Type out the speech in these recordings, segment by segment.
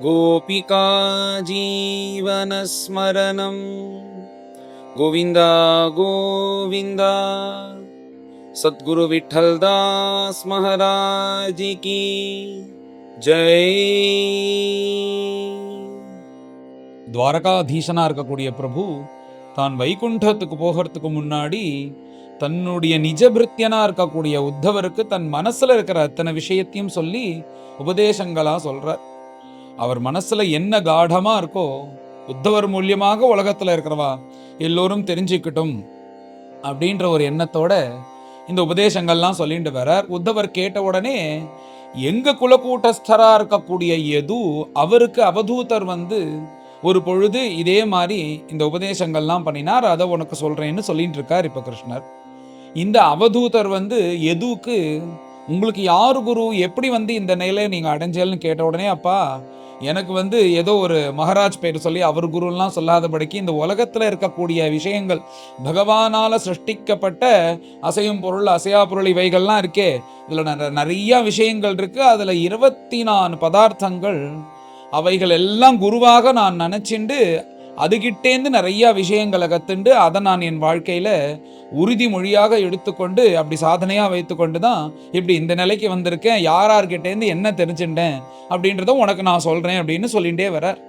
गोपिका जीवनस्मरणं गोविन्द गोविन्द। सद्गुरु विठ्ठलदास महाराज की जय। துவாரகாதீசனா இருக்கக்கூடிய பிரபு தான் வைகுண்டத்துக்கு போகிறதுக்கு முன்னாடி தன்னுடைய நிஜபிருத்தியனா இருக்கக்கூடிய உத்தவருக்கு தன் மனசுல இருக்கிற அத்தனை விஷயத்தையும் சொல்லி உபதேசங்களா சொல்றார். அவர் மனசுல என்ன காடமா இருக்கோ உத்தவர் மூலியமாக உலகத்துல இருக்கிறவா எல்லோரும் தெரிஞ்சுக்கிட்டும் அப்படின்ற ஒரு எண்ணத்தோட இந்த உபதேசங்கள்லாம் சொல்லிட்டு வரார். உத்தவர் கேட்ட உடனே எங்க குலக்கூட்டஸ்தரா இருக்கக்கூடிய எது அவருக்கு அவதூதர் ஒரு பொழுது இதே மாதிரி இந்த உபதேசங்கள்லாம் பண்ணினார், அதை உனக்கு சொல்றேன்னு சொல்லிட்டு இருக்கார் இப்ப கிருஷ்ணர். இந்த அவதூதர் எதுக்கு உங்களுக்கு யாரு குரு, எப்படி இந்த நிலையை நீங்க அடைஞ்சேல்னு கேட்ட உடனே, அப்பா எனக்கு ஏதோ ஒரு மகாராஜ் பேர் சொல்லி அவர் குருலாம் சொல்லாதபடிக்கு இந்த உலகத்துல இருக்கக்கூடிய விஷயங்கள் பகவானால சிருஷ்டிக்கப்பட்ட அசையும் பொருள் அசையா பொருள் இவைகள்லாம் இருக்கே, இதுல நிறைய விஷயங்கள் இருக்கு. அதுல 24 பதார்த்தங்கள் அவைகள் எல்லாம் குருவாக நான் நினைச்சுண்டு அதுகிட்டேந்து நிறைய விஷயங்களை கத்துண்டு அதை நான் என் வாழ்க்கையில உறுதிமொழியாக எடுத்துக்கொண்டு அப்படி சாதனையா வைத்துக்கொண்டு தான் இப்படி இந்த நிலைக்கு வந்திருக்கேன். யார்கிட்டேருந்து என்ன தெரிஞ்சுட்டேன் அப்படின்றத உனக்கு நான் சொல்றேன் அப்படின்னு சொல்லிட்டே வரார்.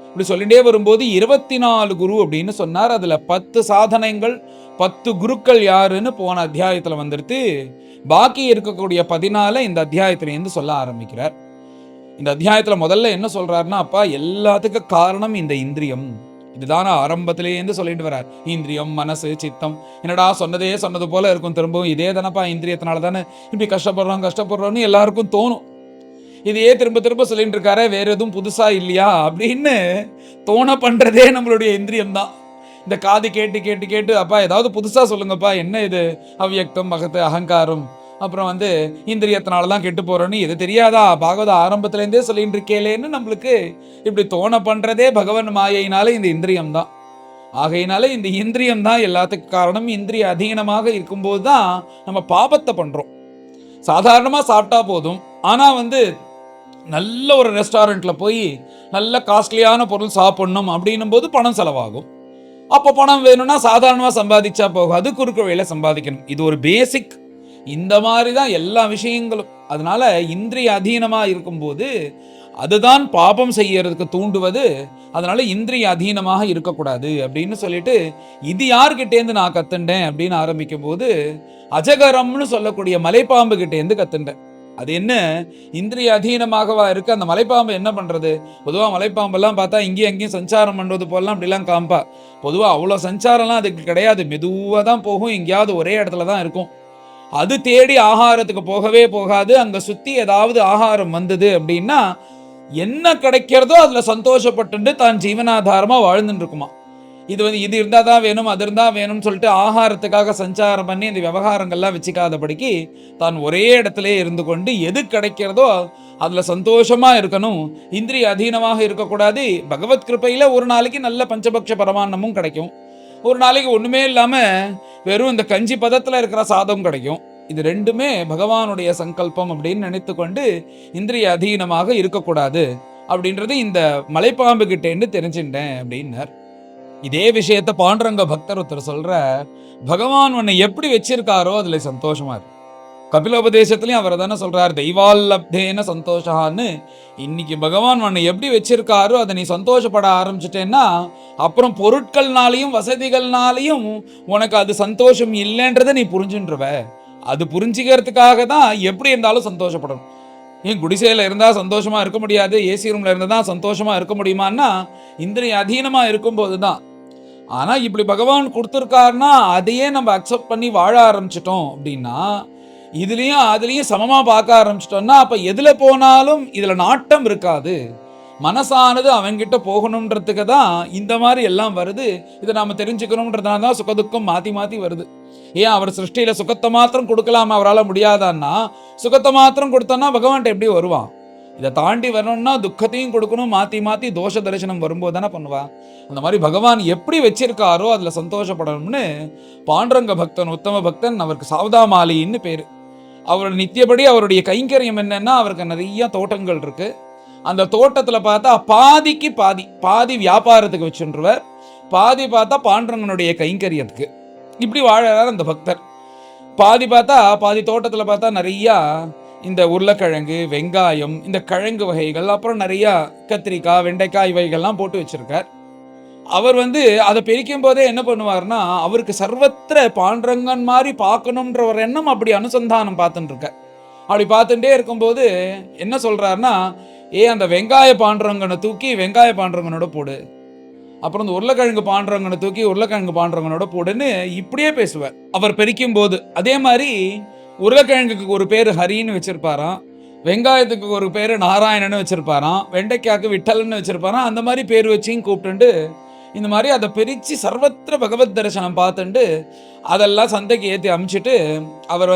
இப்படி சொல்லிட்டே வரும்போது 24 குரு அப்படின்னு சொன்னார். அதுல 10 சாதனைகள் 10 குருக்கள் யாருன்னு போன அத்தியாயத்துல வந்துருத்து. பாக்கி இருக்கக்கூடிய 14 இந்த அத்தியாயத்திலேருந்து சொல்ல ஆரம்பிக்கிறார். இந்த அத்தியாயத்துல முதல்ல என்ன சொல்றாருன்னா, அப்பா எல்லாத்துக்கும் காரணம் இந்த இந்திரியம். இதுதான ஆரம்பத்திலேருந்து சொல்லிட்டு வர்றார். இந்திரியம் மனசு சித்தம். என்னடா சொன்னது போல இருக்கும், திரும்பவும் இதே தானப்பா, இந்திரியத்தினால தானே இப்படி கஷ்டப்படுறோம்னு எல்லாருக்கும் தோணும். இதையே திரும்ப திரும்ப சொல்லிட்டு இருக்காரு, வேற எதுவும் புதுசா இல்லையா அப்படின்னு தோண பண்றதே நம்மளுடைய இந்திரியம் தான். இந்த காது கேட்டு கேட்டு கேட்டு அப்பா ஏதாவது புதுசா சொல்லுங்கப்பா, என்ன இது அவ்யக்தம் மகத்து அகங்காரம் அப்புறம் இந்திரியத்தினாலதான் கெட்டு போறோன்னு இது தெரியாதா, பாகவத ஆரம்பத்திலேருந்தே சொல்லிட்டு இருக்கேலேன்னு நம்மளுக்கு இப்படி தோண பண்றதே பகவான் மாயையினால இந்த இந்திரியம் தான். ஆகையினால இந்த இந்திரியம் தான் எல்லாத்துக்கும் காரணம். இந்திரிய அதீனமாக இருக்கும்போது தான் நம்ம பாபத்தை பண்றோம். சாதாரணமா சாப்பிட்டா போதும், ஆனா நல்ல ஒரு ரெஸ்டாரண்ட்ல போய் நல்ல காஸ்ட்லியான பொருள் சாப்பிடணும் அப்படின்னும் போது பணம் செலவாகும். அப்போ பணம் வேணும்னா சாதாரணமா சம்பாதிச்சா போகாது, குறுக்கு வழியில சம்பாதிக்கணும். இது ஒரு பேசிக். இந்த மாதிரி தான் எல்லா விஷயங்களும். அதனால இந்திரிய அதீனமா இருக்கும்போது அதுதான் பாபம் செய்யறதுக்கு தூண்டுவது. அதனால இந்திரிய அதீனமாக இருக்கக்கூடாது அப்படின்னு சொல்லிட்டு, இது யார்கிட்டேருந்து நான் கத்துண்டேன் அப்படின்னு ஆரம்பிக்கும் போது அஜகரம்னு சொல்லக்கூடிய மலைப்பாம்பு கிட்டேருந்து கத்துண்டேன். அது என்ன இந்திரிய அதீனமாகவா இருக்கு. அந்த மலைப்பாம்பு என்ன பண்றது? பொதுவா மலைப்பாம்பெல்லாம் பார்த்தா இங்கேயும் அங்கேயும் சஞ்சாரம் பண்றது போலாம் அப்படிலாம் காம்பா. பொதுவா அவ்வளவு சஞ்சாரம்லாம் அதுக்கு கிடையாது, மெதுவா தான் போகும், எங்கேயாவது ஒரே இடத்துல தான் இருக்கும். அது தேடி ஆகாரத்துக்கு போகவே போகாது. அங்க சுத்தி ஏதாவது ஆகாரம் வந்தது அப்படின்னா என்ன கிடைக்கிறதோ அதுல சந்தோஷப்பட்டு தான் ஜீவனாதாரமா வாழ்ந்துட்டு இருக்குமா. இது இருந்தா தான் வேணும், அது இருந்தா வேணும்னு சொல்லிட்டு ஆகாரத்துக்காக சஞ்சாரம் பண்ணி இந்த விவகாரங்கள்லாம் வச்சுக்காதபடிக்கு தான் ஒரே இடத்துல இருந்து கொண்டு எது கிடைக்கிறதோ அதுல சந்தோஷமா இருக்கணும். இந்திரிய அதீனமாக இருக்கக்கூடாது. பகவத் கிருப்பையில ஒரு நாளைக்கு நல்ல பஞ்சபக்ஷ பரமான்னமும் கிடைக்கும், ஒரு நாளைக்கு ஒண்ணுமே இல்லாம வெறும் இந்த கஞ்சி பதத்துல இருக்கிற சாதம் கிடைக்கும். இது ரெண்டுமே பகவானுடைய சங்கல்பம் அப்படின்னு நினைத்து கொண்டு இந்திரிய அதீனமாக இருக்கக்கூடாது அப்படின்றது இந்த மலைப்பாம்பு கிட்டேன்னு தெரிஞ்சுட்டேன் அப்படின்னார். இதே விஷயத்த பாண்டுரங்க பக்தர் ஒருத்தர் சொல்ற, பகவான் உன்னை எப்படி வச்சிருக்காரோ அதுல சந்தோஷமா இருக்கு. கபிலோபதேசத்திலையும் அவர் தானே சொல்றார், தெய்வால்லப்தேன சந்தோஷான்னு. இன்னைக்கு பகவான் உன்னை எப்படி வச்சிருக்காரோ அதை நீ சந்தோஷப்பட ஆரம்பிச்சுட்டேன்னா அப்புறம் பொருட்கள்னாலையும் வசதிகள்னாலையும் உனக்கு அது சந்தோஷம் இல்லைன்றதை நீ புரிஞ்சுன்றவ. அது புரிஞ்சுக்கிறதுக்காக தான் எப்படி இருந்தாலும் சந்தோஷப்படணும். ஏன் குடிசையில இருந்தா சந்தோஷமா இருக்க முடியாது, ஏசி ரூம்ல இருந்தா தான் சந்தோஷமா இருக்க முடியுமான்னா இந்திரிய அதீனமா இருக்கும்போது தான். ஆனா இப்படி பகவான் கொடுத்துருக்காருன்னா அதையே நம்ம அக்செப்ட் பண்ணி வாழ ஆரம்பிச்சிட்டோம் அப்படின்னா, இதுலயும் அதுலயும் சமமா பார்க்க ஆரம்பிச்சிட்டோம்னா அப்ப எதுல போனாலும் இதுல நாட்டம் இருக்காது. மனசானது அவன்கிட்ட போகணுன்றதுக்கு தான் இந்த மாதிரி எல்லாம் வருது. இதை நாம தெரிஞ்சுக்கணும்ன்றதுனால தான் சுகதுக்கம் மாத்தி மாத்தி வருது. ஏன் அவர் சிருஷ்டியில சுகத்தை மாத்திரம் கொடுக்கலாமா, அவரால் முடியாதான்னா? சுகத்தை மாத்திரம் கொடுத்தோன்னா பகவான்கிட்ட எப்படி வருவான்? இதை தாண்டி வரணும்னா துக்கத்தையும் கொடுக்கணும், மாத்தி மாத்தி தோஷ தரிசனம் வரும்போது தானே பண்ணுவா. அந்த மாதிரி பகவான் எப்படி வச்சிருக்காரோ அதுல சந்தோஷப்படணும்னு பாண்டுரங்க பக்தன் உத்தம பக்தன், அவருக்கு சாவதாமாலின்னு பேரு. அவர் நித்தியபடி அவருடைய கைங்கரியம் என்னன்னா, அவருக்கு நிறைய தோட்டங்கள் இருக்கு. அந்த தோட்டத்துல பார்த்தா பாதிக்கு பாதி, பாதி வியாபாரத்துக்கு வச்சுருவர், பாதி பார்த்தா பாண்டரங்கனுடைய கைங்கரியத்துக்கு. இப்படி வாழறார் அந்த பக்தர். பாதி பார்த்தா, பாதி தோட்டத்துல பார்த்தா நிறையா இந்த உருளைக்கிழங்கு, வெங்காயம், இந்த கிழங்கு வகைகள், அப்புறம் நிறையா கத்திரிக்காய், வெண்டைக்காய் இவைகள்லாம் போட்டு வச்சிருக்கார். அவர் அதை பிரிக்கும் போதே என்ன பண்ணுவார்னா, அவருக்கு சர்வத்திர பாண்டரங்கன் மாதிரி பார்க்கணுன்ற ஒரு எண்ணம் அப்படி அனுசந்தானம் பார்த்துட்டு இருக்க. அப்படி பார்த்துட்டே இருக்கும்போது என்ன சொல்றாருன்னா, அந்த வெங்காய பாண்டரங்கனை தூக்கி வெங்காய பாண்டரங்கனோட போடு, அப்புறம் இந்த உருளைக்கிழங்கு பாண்டரங்கனை தூக்கி உருளைக்கிழங்கு பாண்டரங்கனோட போடுன்னு இப்படியே பேசுவார் அவர் பிரிக்கும் போது. அதே மாதிரி உருளைக்கிழங்குக்கு ஒரு பேர் ஹரின்னு வச்சிருப்பாராம், வெங்காயத்துக்கு ஒரு பேர் நாராயணன்னு வச்சிருப்பாராம், வெண்டைக்காய்க்கு விட்டல்னு வச்சிருப்பாராம். அந்த மாதிரி பேர் வச்சியும் கூப்பிட்டு இந்த மாதிரி அதை பிரித்து சர்வத்திர பகவத் தரிசனம் பார்த்துட்டு அதெல்லாம் சந்தைக்கு ஏற்றி அமிச்சிட்டு அவர்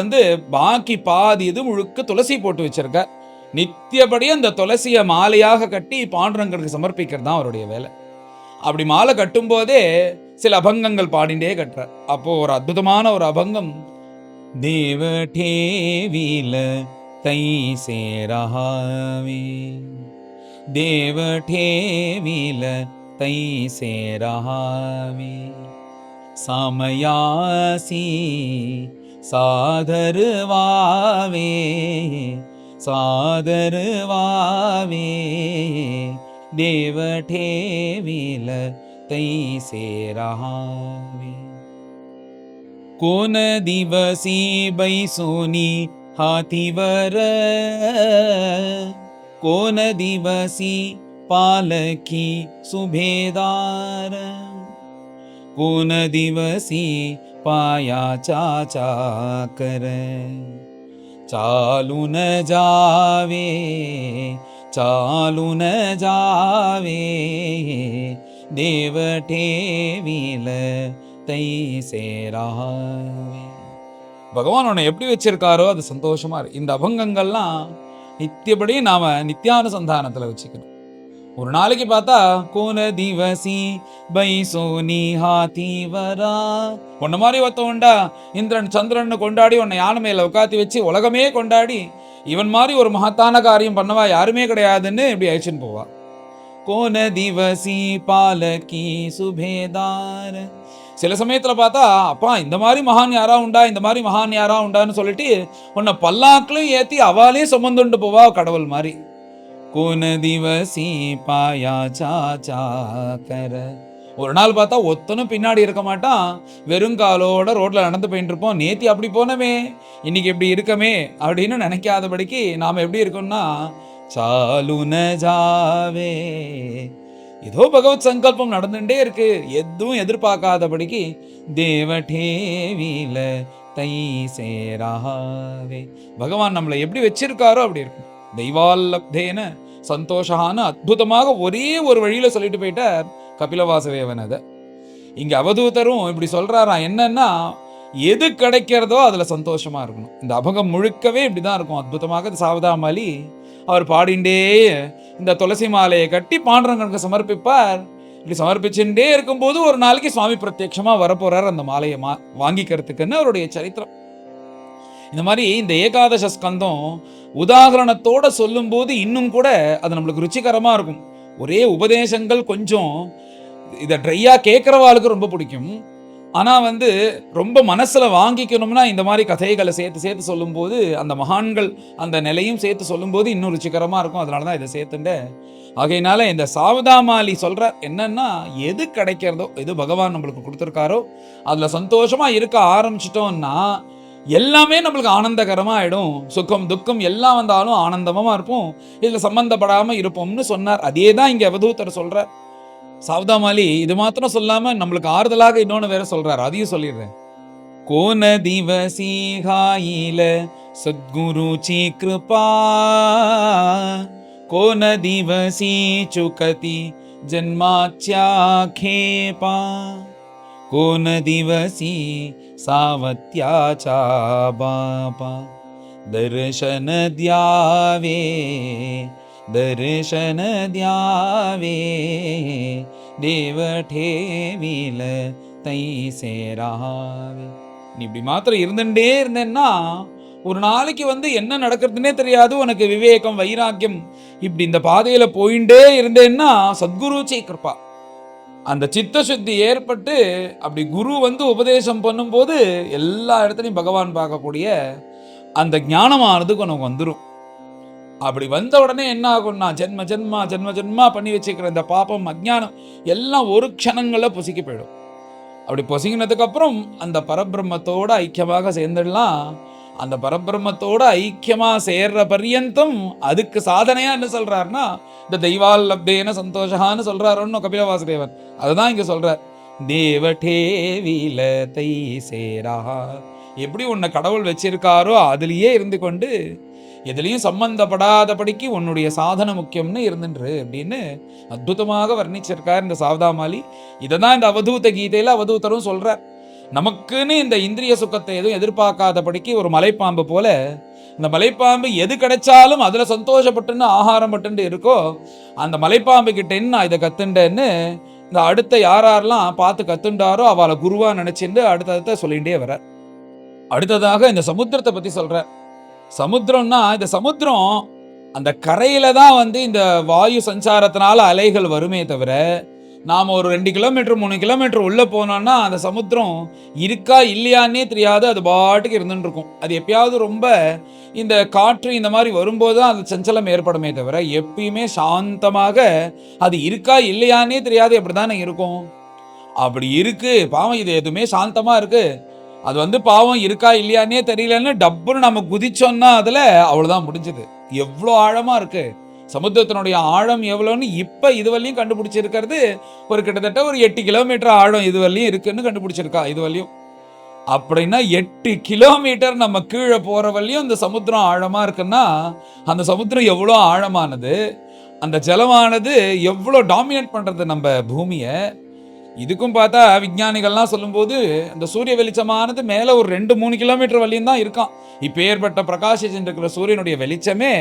பாக்கி பாதி இது முழுக்க துளசி போட்டு வச்சிருக்கார். நித்தியபடி அந்த துளசியை மாலையாக கட்டி பாண்டரங்கருக்கு சமர்ப்பிக்கிறது தான் அவருடைய வேலை. அப்படி மாலை கட்டும் போதே சில அபங்கங்கள் பாடிண்டே கட்டுறார். அப்போ ஒரு அற்புதமான ஒரு அபங்கம், தேவடேவில தை சேரஹாவே, தேவடேவில தை சேரஹாவே, சமயாசி சாதருவாவே, சாதருவாவே, தேவடேவில தை சேரஹாவே. कोन दिवसी बैसोनी हाथीवर, कोन दिवसी पालकी सुभेदार, कोन दिवसी पाया चाचा कर, चालू न जावे, चालू न जावे, देवटेविल தை சேராவே. பகவான் உன்னை எப்படி வச்சிருக்காரோ அது சந்தோஷமா இருக்கு. இந்த அபங்கங்கள்லாம் நித்தியபடி நாம நித்தியானுசந்தானத்துல வச்சுக்கணும். ஒரு நாளைக்கு பார்த்தா கோன திவசி பைசோனி ஹாத்திவரா, உன்ன மாதிரி ஒருத்தவன்டா இந்திரன் சந்திரன் கொண்டாடி உன்னை யானை மேல உட்காத்தி வச்சு உலகமே கொண்டாடி இவன் மாதிரி ஒரு மகத்தான காரியம் பண்ணவா யாருமே கிடையாதுன்னு இப்படி அழிச்சுன்னு போவா. கோன திவசி பாலகி சுபேதார், சில சமயத்துல பார்த்தா அப்பா இந்த மாதிரி மகான் யாரா உண்டா, இந்த மாதிரி மகான் யாரா உண்டான்னு சொல்லிட்டு உன்னை பல்லாக்கிலும் ஏத்தி அவாலே சுமந்துண்டு போவா கடவுள் மாதிரி. கோன திவசி பாயா சாச்சா கர, ஒரு நாள் பார்த்தா ஒத்தனும் பின்னாடி இருக்க மாட்டான், வெறுங்காலோட ரோட்ல நடந்து போயிட்டு இருப்போம். நேத்தி அப்படி போனமே இன்னைக்கு எப்படி இருக்கமே அப்படின்னு நினைக்காதபடிக்கு நாம எப்படி இருக்கோம்னா, சாலு ந ஜாவே, ஏதோ பகவத் சங்கல்பம் நடந்துட்டே இருக்கு, எதுவும் எதிர்பார்க்காதபடிக்கு தேவடேவில தை சேராவே. பகவான் நம்மளை எப்படி வச்சிருக்காரோ அப்படி இருக்கும். தெய்வால்லப்தேன சந்தோஷான அற்புதமாக ஒரே ஒரு வழியில சொல்லிட்டு போயிட்டார் கபிலவாசதேவன். அதை இங்க அவதூதரும் இப்படி சொல்றாராம், என்னன்னா எது கிடைக்கிறதோ அதுல சந்தோஷமா இருக்கணும். இந்த அபங்கம் முழுக்கவே இப்படிதான் இருக்கும். அற்புதமாக சாவதாமலி அவர் பாடிண்டே இந்த துளசி மாலையை கட்டி பாண்டரங்கனுக்கு சமர்ப்பிப்பார். இப்படி சமர்ப்பிச்சுட்டே இருக்கும்போது ஒரு நாளைக்கு சுவாமி பிரத்யட்சமா வரப்போறார் அந்த மாலையை வாங்கிக்கிறதுக்குன்னு அவருடைய சரித்திரம். இந்த மாதிரி இந்த ஏகாதச ஸ்கந்தம் உதாகரணத்தோட சொல்லும் போது இன்னும் கூட அது நம்மளுக்கு ருச்சிகரமா இருக்கும். ஒரே உபதேசங்கள் கொஞ்சம் இதை ட்ரையா கேட்கறவாளுக்கு ரொம்ப பிடிக்கும். ஆனா ரொம்ப மனசுல வாங்கிக்கணும்னா இந்த மாதிரி கதைகளை சேர்த்து சேர்த்து சொல்லும் போது அந்த மகான்கள் அந்த நிலையும் சேர்த்து சொல்லும் போது இன்னும் ருச்சிகரமா இருக்கும். அதனாலதான் இதை சேர்த்துட்டேன். ஆகையினால இந்த சாவதாமாலி சொல்ற என்னன்னா, எது கிடைக்கிறதோ எது பகவான் நம்மளுக்கு கொடுத்துருக்காரோ அதுல சந்தோஷமா இருக்க ஆரம்பிச்சிட்டோம்னா எல்லாமே நம்மளுக்கு ஆனந்தகரமா ஆயிடும். சுகம் துக்கம் எல்லாம் வந்தாலும் ஆனந்தமா இருப்போம், இதுல சம்பந்தப்படாம இருப்போம்னு சொன்னார். அதே தான் இங்க அவதூதர் சொல்ற. சாவதாமாலி இது மாத்திரம் சொல்லாம நம்மளுக்கு ஆறுதலாக இன்னொன்னு வேற சொல்றாரு, அதையும் சொல்லிடுறேன். கோன திவசி ஹாயில சத்குருச்சி கிருபா, கோன திவசி சுகதி ஜன்மாச்யா खेपा, கோன திவசி சாவத்யாச்சா பாபா, दर्शन द्यावे दर्शन द्यावे, தேவடேவில தை சேராவே. நீ இப்படி மாத்திரம் இருந்துட்டே இருந்தேன்னா ஒரு நாளைக்கு என்ன நடக்கிறதுனே தெரியாது, உனக்கு விவேகம் வைராக்கியம் இப்படி இந்த பாதையில போயிட்டே இருந்தேன்னா சத்குரு கிருபா, அந்த சித்த சுத்தி ஏற்பட்டு அப்படி குரு உபதேசம் பண்ணும்போது எல்லா இடத்துலையும் பகவான் பார்க்கக்கூடிய அந்த ஞானமானது உனக்கு வந்துடும். அப்படி வந்த உடனே என்ன ஆகும்னா ஜென்ம ஜென்மா ஜென்ம ஜென்மா பண்ணி வச்சுக்கிற இந்த பாப்பம் அஜ்ஞானம் எல்லாம் ஒரு க்ஷணங்கள்ல பொசுக்கி போயிடும். அப்படி பொசுங்கினதுக்கு அப்புறம் அந்த பரபிரம்மத்தோட ஐக்கியமாக சேர்ந்துடலாம். அந்த பரபிரம்மத்தோட ஐக்கியமா சேர்ற பர்யந்தம் அதுக்கு சாதனையா என்ன சொல்றாருன்னா இந்த தெய்வால் லப்தேன சந்தோஷான்னு சொல்றாருன்னு கபில வாசுதேவன் அதுதான் இங்க சொல்றார். தேவடேவில தை சேரா, எப்படி உன்னை கடவுள் வச்சிருக்காரோ அதுலயே இருந்து கொண்டு எதுலையும் சம்பந்தப்படாதபடிக்கு உன்னுடைய சாதனை முக்கியம்னு இருந்துன்று அப்படின்னு அற்புதமாக வர்ணிச்சிருக்கார் இந்த சாவதாமாலி. இதை தான் இந்த அவதூத கீதையில அவதூதரும் சொல்றார். நமக்குன்னு இந்த இந்திரிய சுகத்தை எதுவும் எதிர்பார்க்காதபடிக்கு ஒரு மலைப்பாம்பு போல, இந்த மலைப்பாம்பு எது கிடைச்சாலும் அதுல சந்தோஷப்பட்டுன்னு ஆகாரம் பட்டு இருக்கோ, அந்த மலைப்பாம்பு கிட்டேன்னு நான் இதை கத்துண்டேன்னு இந்த அடுத்த யாரெல்லாம் பார்த்து கத்துண்டாரோ அவளை குருவா நினைச்சுட்டு அடுத்த சொல்லிகிட்டே வர. அடுத்ததாக இந்த சமுத்திரத்தை பத்தி சொல்ற. சமுத்திரம்னா இந்த சமுத்திரம் அந்த கரையில தான் இந்த வாயு சஞ்சாரத்தினால அலைகள் வருமே தவிர, நாம் ஒரு 2 கிலோமீட்டர் 3 கிலோமீட்டர் உள்ளே போனோம்னா அந்த சமுத்திரம் இருக்கா இல்லையான்னே தெரியாது, அது பாட்டுக்கு இருந்துட்டு இருக்கும். அது எப்பயாவது ரொம்ப இந்த காற்று இந்த மாதிரி வரும்போது தான் அது சஞ்சலம் ஏற்படுமே தவிர, எப்பயுமே சாந்தமாக அது இருக்கா இல்லையான்னே தெரியாது, எப்படி தானே இருக்கும். அப்படி இருக்கு பாவம், இது எதுவுமே சாந்தமாக இருக்கு, அது பாவம் இருக்கா இல்லையானே தெரியலன்னு டப்புன்னு நம்ம குதிச்சோம்னா அதுல அவ்வளவுதான் முடிஞ்சது. எவ்வளோ ஆழமா இருக்கு சமுத்திரத்தினுடைய ஆழம் எவ்வளோன்னு இப்ப இதுவரையும் கண்டுபிடிச்சிருக்கிறது. ஒரு கிட்டத்தட்ட ஒரு 8 கிலோமீட்டர் ஆழம் இதுவரையும் இருக்குன்னு கண்டுபிடிச்சிருக்கா இதுவரையும். அப்படின்னா 8 கிலோமீட்டர் நம்ம கீழே போற வரையும் இந்த சமுத்திரம் ஆழமா இருக்குன்னா அந்த சமுத்திரம் எவ்வளோ ஆழமானது, அந்த ஜலமானது எவ்வளோ டாமினேட் பண்றது நம்ம பூமியை. இதுக்கும் பார்த்தா விஞ்ஞானிகள்லாம் சொல்லும்போது இந்த சூரிய வெளிச்சமானது மேலே ஒரு 2-3 கிலோமீட்டர் வரையும் தான் இருக்கான். இப்போ ஏற்பட்ட பிரகாசிச்சுட்டு இருக்கிற சூரியனுடைய வெளிச்சமே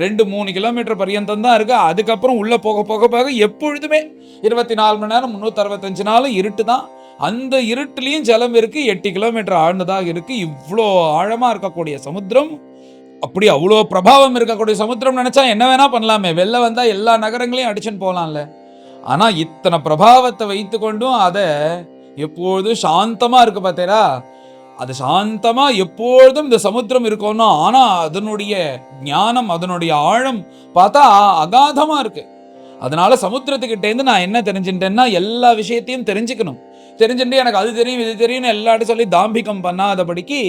2-3 கிலோமீட்டர் பர்யந்தம் தான் இருக்கு. அதுக்கப்புறம் உள்ள போக போக போக எப்பொழுதுமே 24 மணி நேரம் 365 நாளும் இருட்டு தான். அந்த இருட்டுலையும் ஜலம் இருக்கு, 8 கிலோமீட்டர் ஆழ்ந்ததாக இருக்கு. இவ்வளோ ஆழமா இருக்கக்கூடிய சமுத்திரம், அப்படி அவ்வளோ பிரபாவம் இருக்கக்கூடிய சமுத்திரம் நினைச்சா என்ன வேணா பண்ணலாமே, வெளில வந்தா எல்லா நகரங்களையும் அடிச்சுன்னு போகலாம்ல. ஆனா இத்தனை பிரபாவத்தை வைத்து கொண்டும் அதை எப்பொழுதும் சாந்தமா இருக்கு பார்த்தேரா, அது சாந்தமா எப்பொழுதும் இந்த சமுத்திரம் இருக்கணும். ஆனா அதனுடைய ஞானம் அதனுடைய ஆழம் பார்த்தா அகாதமா இருக்கு. அதனால சமுத்திரத்துக்கிட்டேருந்து நான் என்ன தெரிஞ்சுட்டேன்னா எல்லா விஷயத்தையும் தெரிஞ்சுக்கணும். தெரிஞ்சுட்டு எனக்கு அது தெரியும் இது தெரியும்னு எல்லாட்டும் சொல்லி தாம்பிகம் பண்ணாதபடிக்கு